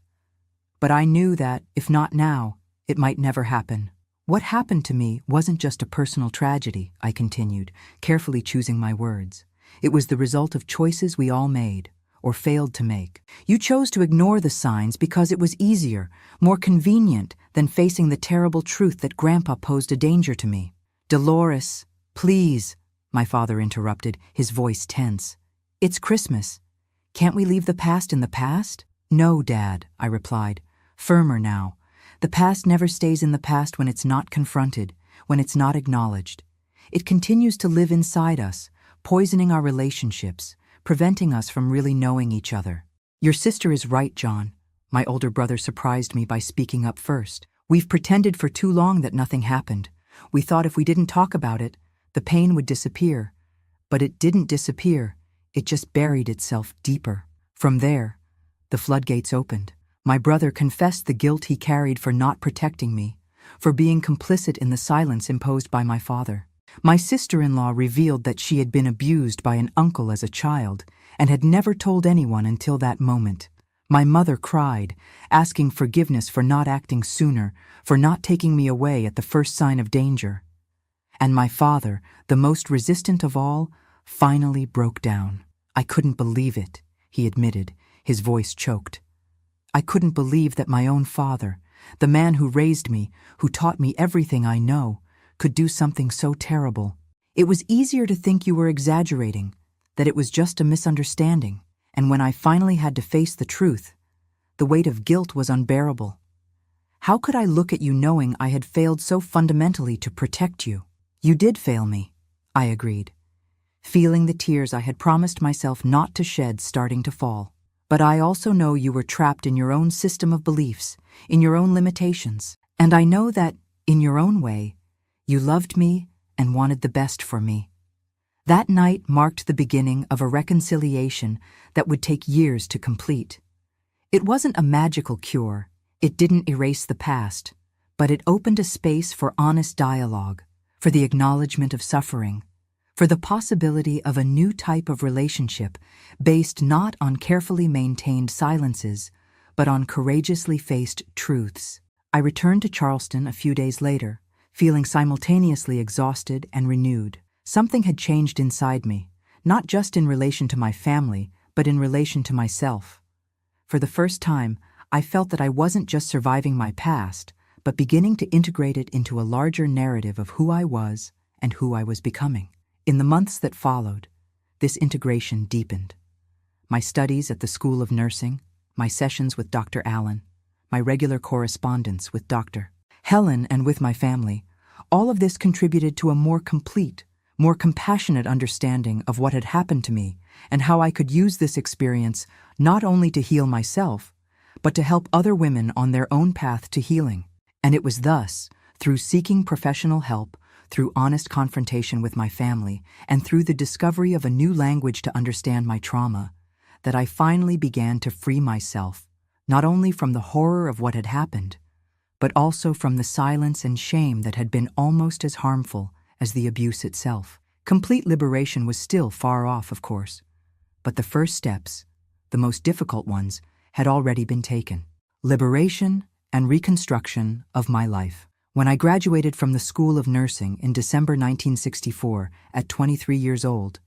But I knew that, if not now, it might never happen. "What happened to me wasn't just a personal tragedy," I continued, carefully choosing my words. "It was the result of choices we all made, or failed to make. You chose to ignore the signs because it was easier, more convenient than facing the terrible truth that Grandpa posed a danger to me." "Dolores, please," my father interrupted, his voice tense. "It's Christmas. Can't we leave the past in the past?" "No, Dad," I replied, firmer now. The past never stays in the past when it's not confronted, when it's not acknowledged. It continues to live inside us, poisoning our relationships, preventing us from really knowing each other. Your sister is right, John. My older brother surprised me by speaking up first. We've pretended for too long that nothing happened. We thought if we didn't talk about it, the pain would disappear. But it didn't disappear. It just buried itself deeper. From there, the floodgates opened. My brother confessed the guilt he carried for not protecting me, for being complicit in the silence imposed by my father. My sister-in-law revealed that she had been abused by an uncle as a child and had never told anyone until that moment. My mother cried, asking forgiveness for not acting sooner, for not taking me away at the first sign of danger. And my father, the most resistant of all, finally broke down. I couldn't believe it, he admitted, his voice choked. I couldn't believe that my own father, the man who raised me, who taught me everything I know, could do something so terrible. It was easier to think you were exaggerating, that it was just a misunderstanding, and when I finally had to face the truth, the weight of guilt was unbearable. How could I look at you knowing I had failed so fundamentally to protect you? You did fail me, I agreed, feeling the tears I had promised myself not to shed starting to fall. But I also know you were trapped in your own system of beliefs, in your own limitations, and I know that, in your own way, you loved me and wanted the best for me. That night marked the beginning of a reconciliation that would take years to complete. It wasn't a magical cure, it didn't erase the past, but it opened a space for honest dialogue, for the acknowledgement of suffering, for the possibility of a new type of relationship based not on carefully maintained silences, but on courageously faced truths. I returned to Charleston a few days later, feeling simultaneously exhausted and renewed. Something had changed inside me, not just in relation to my family, but in relation to myself. For the first time, I felt that I wasn't just surviving my past, but beginning to integrate it into a larger narrative of who I was and who I was becoming. In the months that followed, this integration deepened. My studies at the School of Nursing, my sessions with Dr. Allen, my regular correspondence with Dr. Helen and with my family, all of this contributed to a more complete, more compassionate understanding of what had happened to me and how I could use this experience not only to heal myself, but to help other women on their own path to healing. And it was thus, through seeking professional help, through honest confrontation with my family, and through the discovery of a new language to understand my trauma, that I finally began to free myself, not only from the horror of what had happened, but also from the silence and shame that had been almost as harmful as the abuse itself. Complete liberation was still far off, of course, but the first steps, the most difficult ones, had already been taken. Liberation and reconstruction of my life. When I graduated from the School of Nursing in December 1964 at 23 years old,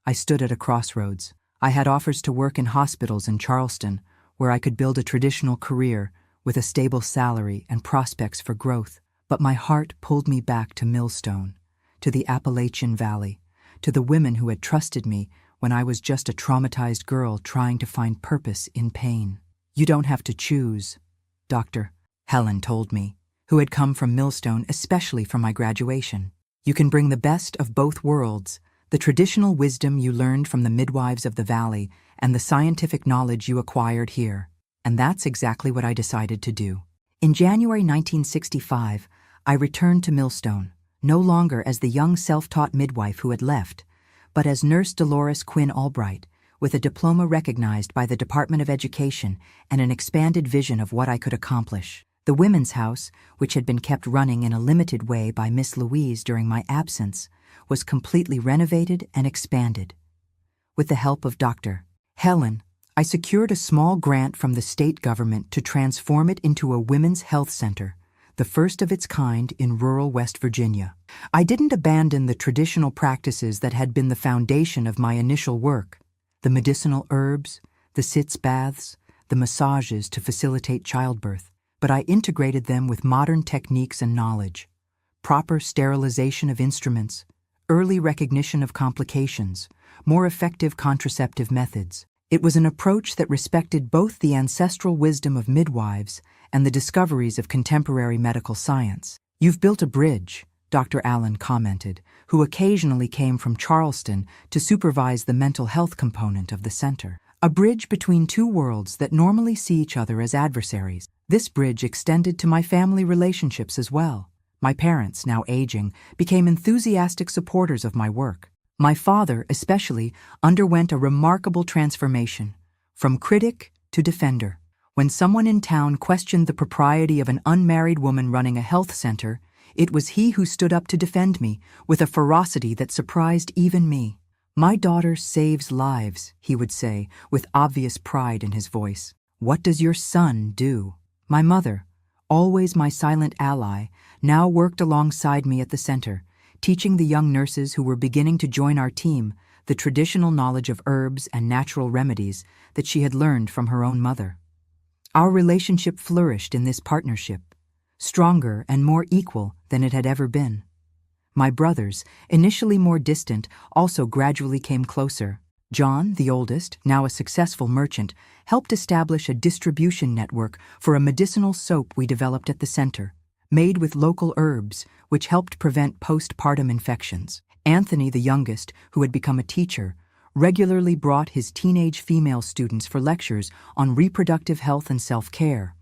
I stood at a crossroads. I had offers to work in hospitals in Charleston, where I could build a traditional career with a stable salary and prospects for growth. But my heart pulled me back to Millstone, to the Appalachian Valley, to the women who had trusted me when I was just a traumatized girl trying to find purpose in pain. You don't have to choose, Dr. Helen told me, who had come from Millstone especially for my graduation. You can bring the best of both worlds, the traditional wisdom you learned from the midwives of the valley and the scientific knowledge you acquired here. And that's exactly what I decided to do. In January 1965, I returned to Millstone, no longer as the young self-taught midwife who had left, but as Nurse Dolores Quinn Albright, with a diploma recognized by the Department of Education and an expanded vision of what I could accomplish. The Women's House, which had been kept running in a limited way by Miss Louise during my absence, was completely renovated and expanded. With the help of Dr. Helen, I secured a small grant from the state government to transform it into a women's health center, the first of its kind in rural West Virginia. I didn't abandon the traditional practices that had been the foundation of my initial work, the medicinal herbs, the sitz baths, the massages to facilitate childbirth, but I integrated them with modern techniques and knowledge, proper sterilization of instruments, early recognition of complications, more effective contraceptive methods. It was an approach that respected both the ancestral wisdom of midwives and the discoveries of contemporary medical science. "You've built a bridge," Dr. Allen commented, who occasionally came from Charleston to supervise the mental health component of the center. "A bridge between two worlds that normally see each other as adversaries." This bridge extended to my family relationships as well. My parents, now aging, became enthusiastic supporters of my work. My father, especially, underwent a remarkable transformation, from critic to defender. When someone in town questioned the propriety of an unmarried woman running a health center, it was he who stood up to defend me with a ferocity that surprised even me. "My daughter saves lives," he would say, with obvious pride in his voice. "What does your son do?" My mother, always my silent ally, now worked alongside me at the center, teaching the young nurses who were beginning to join our team the traditional knowledge of herbs and natural remedies that she had learned from her own mother. Our relationship flourished in this partnership, stronger and more equal than it had ever been. My brothers, initially more distant, also gradually came closer. John, the oldest, now a successful merchant, helped establish a distribution network for a medicinal soap we developed at the center, made with local herbs, which helped prevent postpartum infections. Anthony, the youngest, who had become a teacher, regularly brought his teenage female students for lectures on reproductive health and self-care.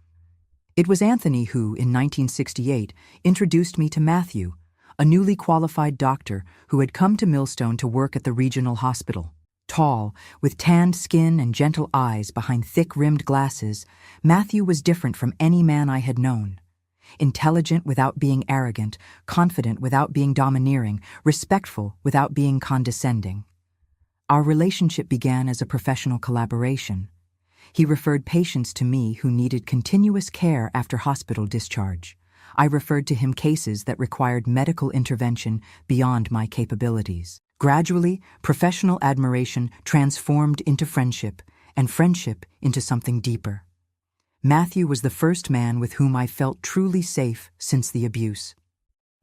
It was Anthony who, in 1968, introduced me to Matthew, a newly qualified doctor who had come to Millstone to work at the regional hospital. Tall, with tanned skin and gentle eyes behind thick-rimmed glasses, Matthew was different from any man I had known. Intelligent without being arrogant, confident without being domineering, respectful without being condescending. Our relationship began as a professional collaboration. He referred patients to me who needed continuous care after hospital discharge. I referred to him cases that required medical intervention beyond my capabilities. Gradually, professional admiration transformed into friendship, and friendship into something deeper. Matthew was the first man with whom I felt truly safe since the abuse.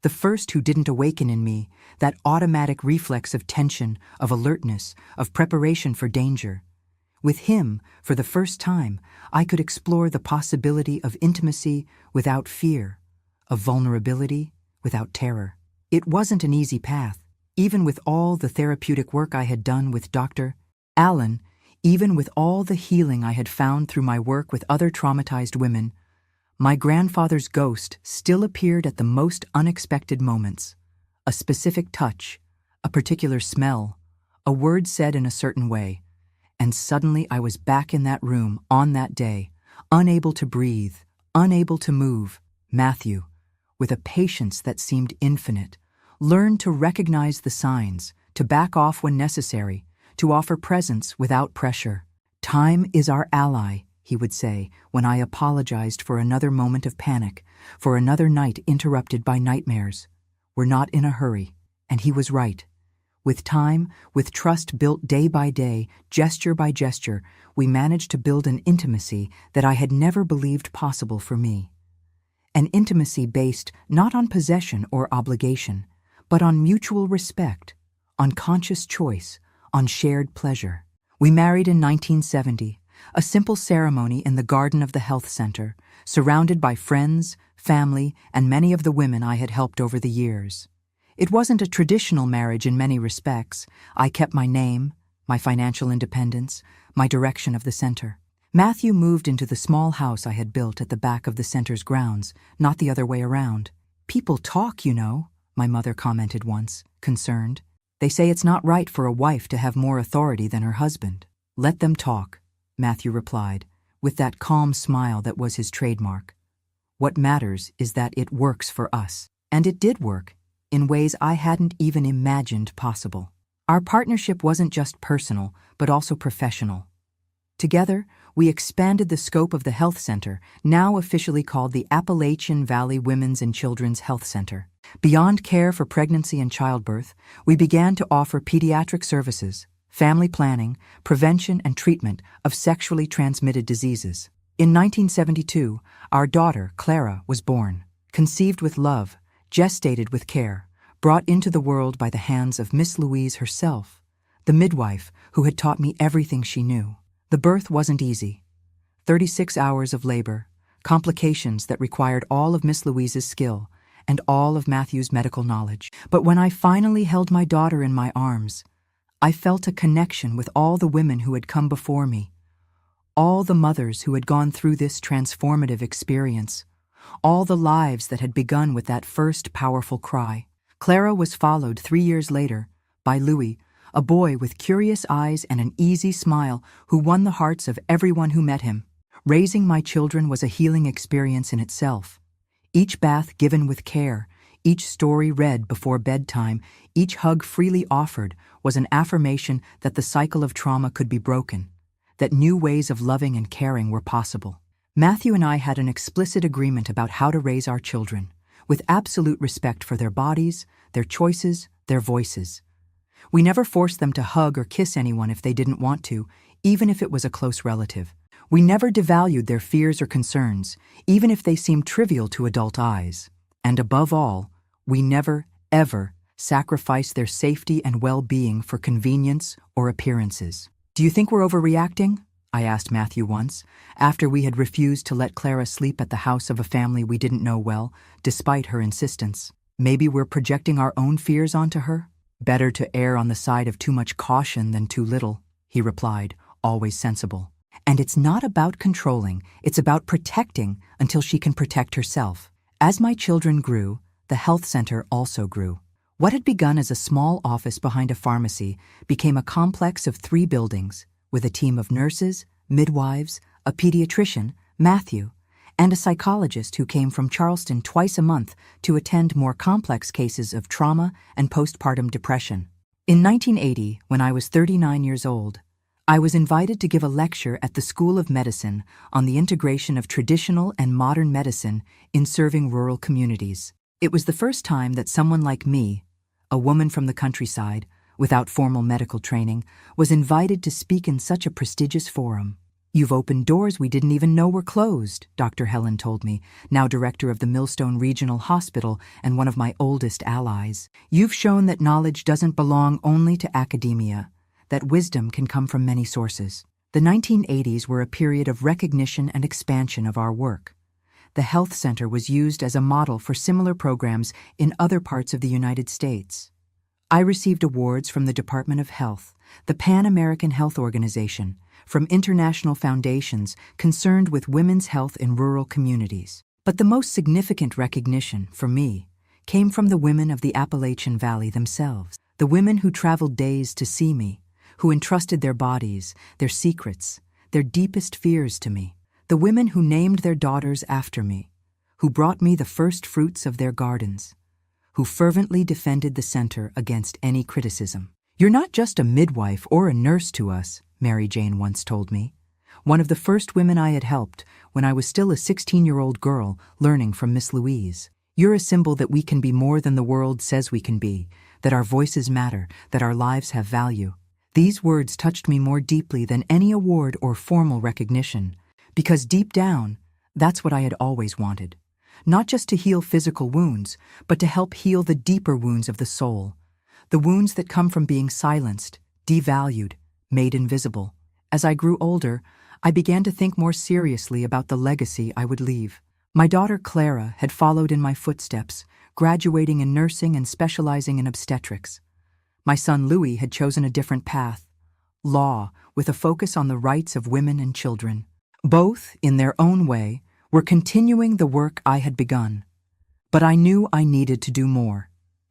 The first who didn't awaken in me that automatic reflex of tension, of alertness, of preparation for danger. With him, for the first time, I could explore the possibility of intimacy without fear, of vulnerability without terror. It wasn't an easy path. Even with all the therapeutic work I had done with Dr. Allen, even with all the healing I had found through my work with other traumatized women, my grandfather's ghost still appeared at the most unexpected moments. A specific touch, a particular smell, a word said in a certain way, and suddenly I was back in that room on that day, unable to breathe, unable to move. Matthew, with a patience that seemed infinite, learned to recognize the signs, to back off when necessary, to offer presence without pressure. "Time is our ally," he would say when I apologized for another moment of panic, for another night interrupted by nightmares. "We're not in a hurry," and he was right. With time, with trust built day by day, gesture by gesture, we managed to build an intimacy that I had never believed possible for me. An intimacy based not on possession or obligation, but on mutual respect, on conscious choice, on shared pleasure. We married in 1970, a simple ceremony in the garden of the health center, surrounded by friends, family, and many of the women I had helped over the years. It wasn't a traditional marriage in many respects. I kept my name, my financial independence, my direction of the center. Matthew moved into the small house I had built at the back of the center's grounds, not the other way around. "People talk, you know," my mother commented once, concerned. "They say it's not right for a wife to have more authority than her husband." "Let them talk," Matthew replied, with that calm smile that was his trademark. "What matters is that it works for us." And it did work, in ways I hadn't even imagined possible. Our partnership wasn't just personal, but also professional. Together, we expanded the scope of the health center, now officially called the Appalachian Valley Women's and Children's Health Center. Beyond care for pregnancy and childbirth, we began to offer pediatric services, family planning, prevention and treatment of sexually transmitted diseases. In 1972, our daughter, Clara, was born, conceived with love, gestated with care, brought into the world by the hands of Miss Louise herself, the midwife who had taught me everything she knew. The birth wasn't easy. 36 hours of labor, complications that required all of Miss Louise's skill and all of Matthew's medical knowledge. But when I finally held my daughter in my arms, I felt a connection with all the women who had come before me, all the mothers who had gone through this transformative experience, all the lives that had begun with that first powerful cry. Clara was followed 3 years later by Louis, a boy with curious eyes and an easy smile who won the hearts of everyone who met him. Raising my children was a healing experience in itself. Each bath given with care, each story read before bedtime, each hug freely offered was an affirmation that the cycle of trauma could be broken, that new ways of loving and caring were possible. Matthew and I had an explicit agreement about how to raise our children, with absolute respect for their bodies, their choices, their voices. We never forced them to hug or kiss anyone if they didn't want to, even if it was a close relative. We never devalued their fears or concerns, even if they seemed trivial to adult eyes. And above all, we never, ever sacrificed their safety and well-being for convenience or appearances. "Do you think we're overreacting?" I asked Matthew once, after we had refused to let Clara sleep at the house of a family we didn't know well, despite her insistence. "Maybe we're projecting our own fears onto her? Better to err on the side of too much caution than too little," he replied, always sensible. "And it's not about controlling, it's about protecting until she can protect herself." As my children grew, the health center also grew. What had begun as a small office behind a pharmacy became a complex of 3 buildings, with a team of nurses, midwives, a pediatrician, Matthew, and a psychologist who came from Charleston twice a month to attend more complex cases of trauma and postpartum depression. In 1980, when I was 39 years old, I was invited to give a lecture at the School of Medicine on the integration of traditional and modern medicine in serving rural communities. It was the first time that someone like me, a woman from the countryside, without formal medical training, was invited to speak in such a prestigious forum. "You've opened doors we didn't even know were closed," Dr. Helen told me, now director of the Millstone Regional Hospital and one of my oldest allies. "You've shown that knowledge doesn't belong only to academia, that wisdom can come from many sources." The 1980s were a period of recognition and expansion of our work. The health center was used as a model for similar programs in other parts of the United States. I received awards from the Department of Health, the Pan American Health Organization, from international foundations concerned with women's health in rural communities. But the most significant recognition, for me, came from the women of the Appalachian Valley themselves, the women who traveled days to see me, who entrusted their bodies, their secrets, their deepest fears to me, the women who named their daughters after me, who brought me the first fruits of their gardens, who fervently defended the center against any criticism. "You're not just a midwife or a nurse to us," Mary Jane once told me, one of the first women I had helped when I was still a 16-year-old girl learning from Miss Louise. "You're a symbol that we can be more than the world says we can be, that our voices matter, that our lives have value." These words touched me more deeply than any award or formal recognition, because deep down, that's what I had always wanted. Not just to heal physical wounds, but to help heal the deeper wounds of the soul, the wounds that come from being silenced, devalued, made invisible. As I grew older, I began to think more seriously about the legacy I would leave. My daughter Clara had followed in my footsteps, graduating in nursing and specializing in obstetrics. My son Louis had chosen a different path, law, with a focus on the rights of women and children. Both, in their own way, were continuing the work I had begun. But I knew I needed to do more,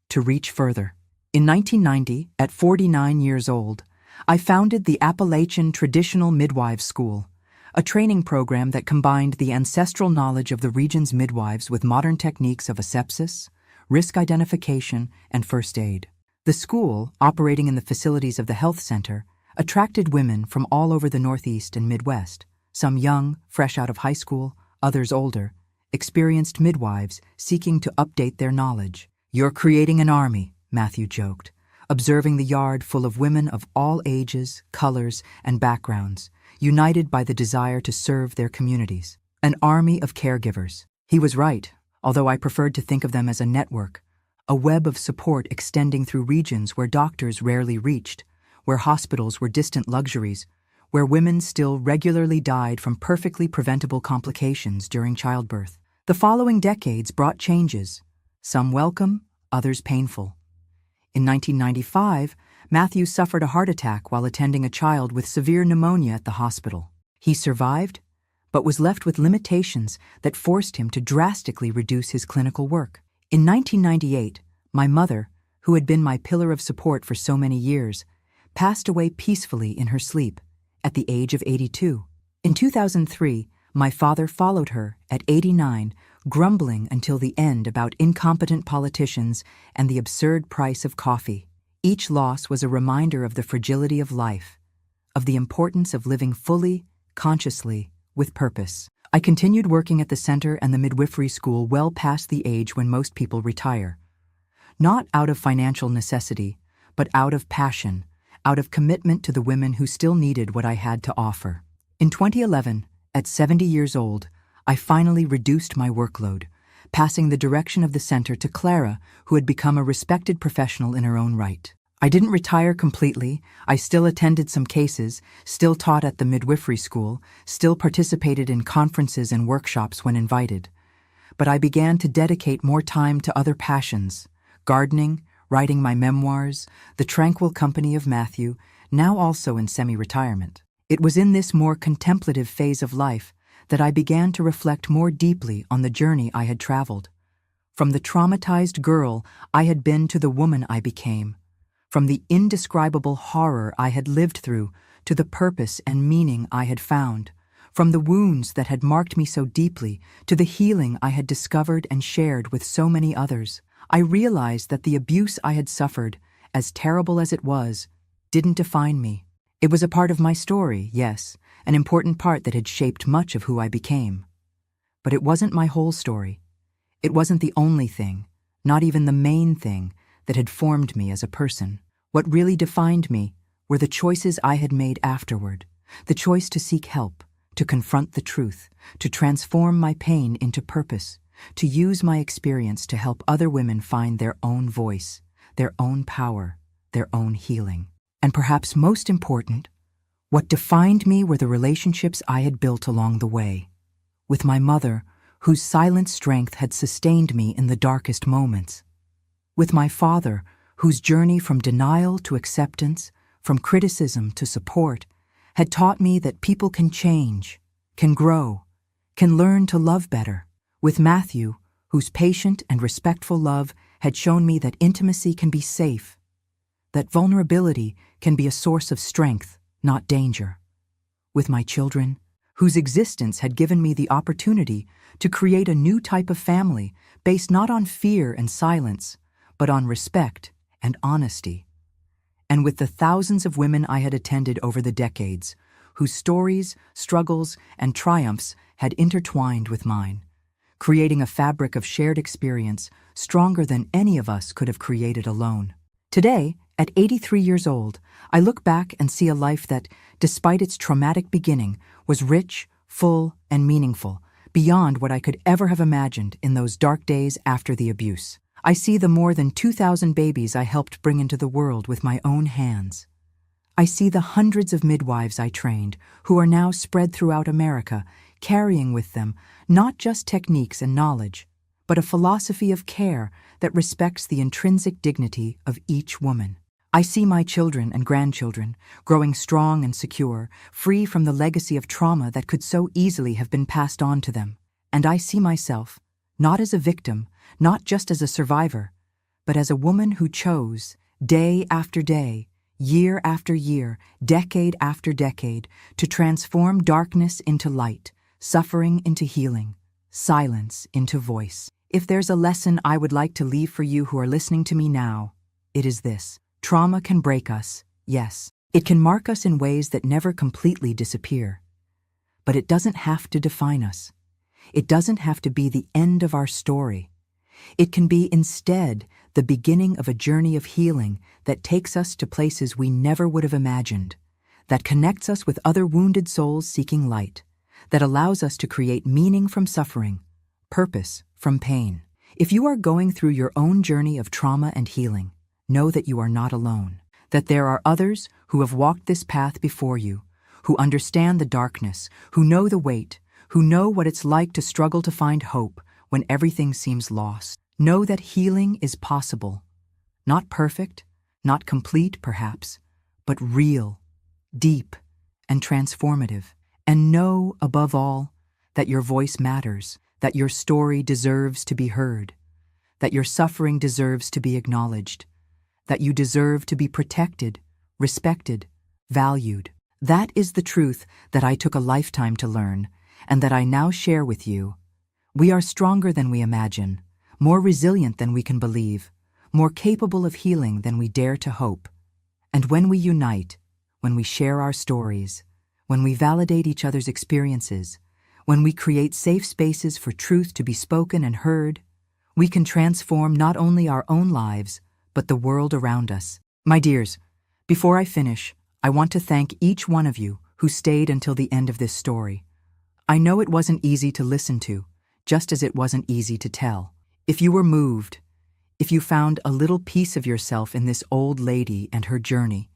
to reach further. In 1990, at 49 years old, I founded the Appalachian Traditional Midwives School, a training program that combined the ancestral knowledge of the region's midwives with modern techniques of asepsis, risk identification, and first aid. The school, operating in the facilities of the health center, attracted women from all over the Northeast and Midwest, some young, fresh out of high school, others older, experienced midwives seeking to update their knowledge. "You're creating an army," Matthew joked, observing the yard full of women of all ages, colors, and backgrounds, united by the desire to serve their communities. An army of caregivers. He was right, although I preferred to think of them as a network, a web of support extending through regions where doctors rarely reached, where hospitals were distant luxuries, where women still regularly died from perfectly preventable complications during childbirth. The following decades brought changes, some welcome, others painful. In 1995, Matthew suffered a heart attack while attending a child with severe pneumonia at the hospital. He survived, but was left with limitations that forced him to drastically reduce his clinical work. In 1998, my mother, who had been my pillar of support for so many years, passed away peacefully in her sleep at the age of 82. In 2003, my father followed her at 89, grumbling until the end about incompetent politicians and the absurd price of coffee. Each loss was a reminder of the fragility of life, of the importance of living fully, consciously, with purpose. I continued working at the center and the midwifery school well past the age when most people retire. Not out of financial necessity, but out of passion, out of commitment to the women who still needed what I had to offer. In 2011, at 70 years old, I finally reduced my workload, passing the direction of the center to Clara, who had become a respected professional in her own right. I didn't retire completely. I still attended some cases, still taught at the midwifery school, still participated in conferences and workshops when invited. But I began to dedicate more time to other passions: gardening, writing my memoirs, the tranquil company of Matthew, now also in semi-retirement. It was in this more contemplative phase of life that I began to reflect more deeply on the journey I had traveled. From the traumatized girl I had been to the woman I became, from the indescribable horror I had lived through to the purpose and meaning I had found, from the wounds that had marked me so deeply to the healing I had discovered and shared with so many others. I realized that the abuse I had suffered, as terrible as it was, didn't define me. It was a part of my story, yes, an important part that had shaped much of who I became. But it wasn't my whole story. It wasn't the only thing, not even the main thing, that had formed me as a person. What really defined me were the choices I had made afterward, the choice to seek help, to confront the truth, to transform my pain into purpose, to use my experience to help other women find their own voice, their own power, their own healing. And perhaps most important, what defined me were the relationships I had built along the way, with my mother, whose silent strength had sustained me in the darkest moments, with my father, whose journey from denial to acceptance, from criticism to support, had taught me that people can change, can grow, can learn to love better, with Matthew, whose patient and respectful love had shown me that intimacy can be safe, that vulnerability can be a source of strength, not danger, with my children, whose existence had given me the opportunity to create a new type of family based not on fear and silence, but on respect and honesty, and with the thousands of women I had attended over the decades, whose stories, struggles, and triumphs had intertwined with mine, creating a fabric of shared experience stronger than any of us could have created alone. Today, at 83 years old, I look back and see a life that, despite its traumatic beginning, was rich, full, and meaningful, beyond what I could ever have imagined in those dark days after the abuse. I see the more than 2,000 babies I helped bring into the world with my own hands. I see the hundreds of midwives I trained, who are now spread throughout America, carrying with them not just techniques and knowledge, but a philosophy of care that respects the intrinsic dignity of each woman. I see my children and grandchildren growing strong and secure, free from the legacy of trauma that could so easily have been passed on to them. And I see myself, not as a victim, not just as a survivor, but as a woman who chose, day after day, year after year, decade after decade, to transform darkness into light, suffering into healing, silence into voice. If there's a lesson I would like to leave for you who are listening to me now, it is this. Trauma can break us, yes. It can mark us in ways that never completely disappear. But it doesn't have to define us. It doesn't have to be the end of our story. It can be instead the beginning of a journey of healing that takes us to places we never would have imagined, that connects us with other wounded souls seeking light, that allows us to create meaning from suffering, purpose from pain. If you are going through your own journey of trauma and healing, know that you are not alone, that there are others who have walked this path before you, who understand the darkness, who know the weight, who know what it's like to struggle to find hope when everything seems lost. Know that healing is possible. Not perfect, not complete perhaps, but real, deep, and transformative. And know, above all, that your voice matters, that your story deserves to be heard, that your suffering deserves to be acknowledged, that you deserve to be protected, respected, valued. That is the truth that I took a lifetime to learn, and that I now share with you. We are stronger than we imagine, more resilient than we can believe, more capable of healing than we dare to hope. And when we unite, when we share our stories, when we validate each other's experiences, when we create safe spaces for truth to be spoken and heard, we can transform not only our own lives, but the world around us. My dears, before I finish, I want to thank each one of you who stayed until the end of this story. I know it wasn't easy to listen to, just as it wasn't easy to tell. If you were moved, if you found a little piece of yourself in this old lady and her journey,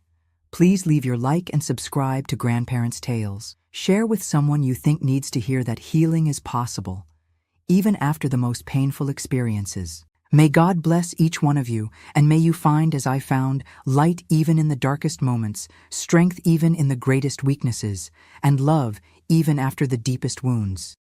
please leave your like and subscribe to Grandparents' Tales. Share with someone you think needs to hear that healing is possible, even after the most painful experiences. May God bless each one of you, and may you find, as I found, light even in the darkest moments, strength even in the greatest weaknesses, and love even after the deepest wounds.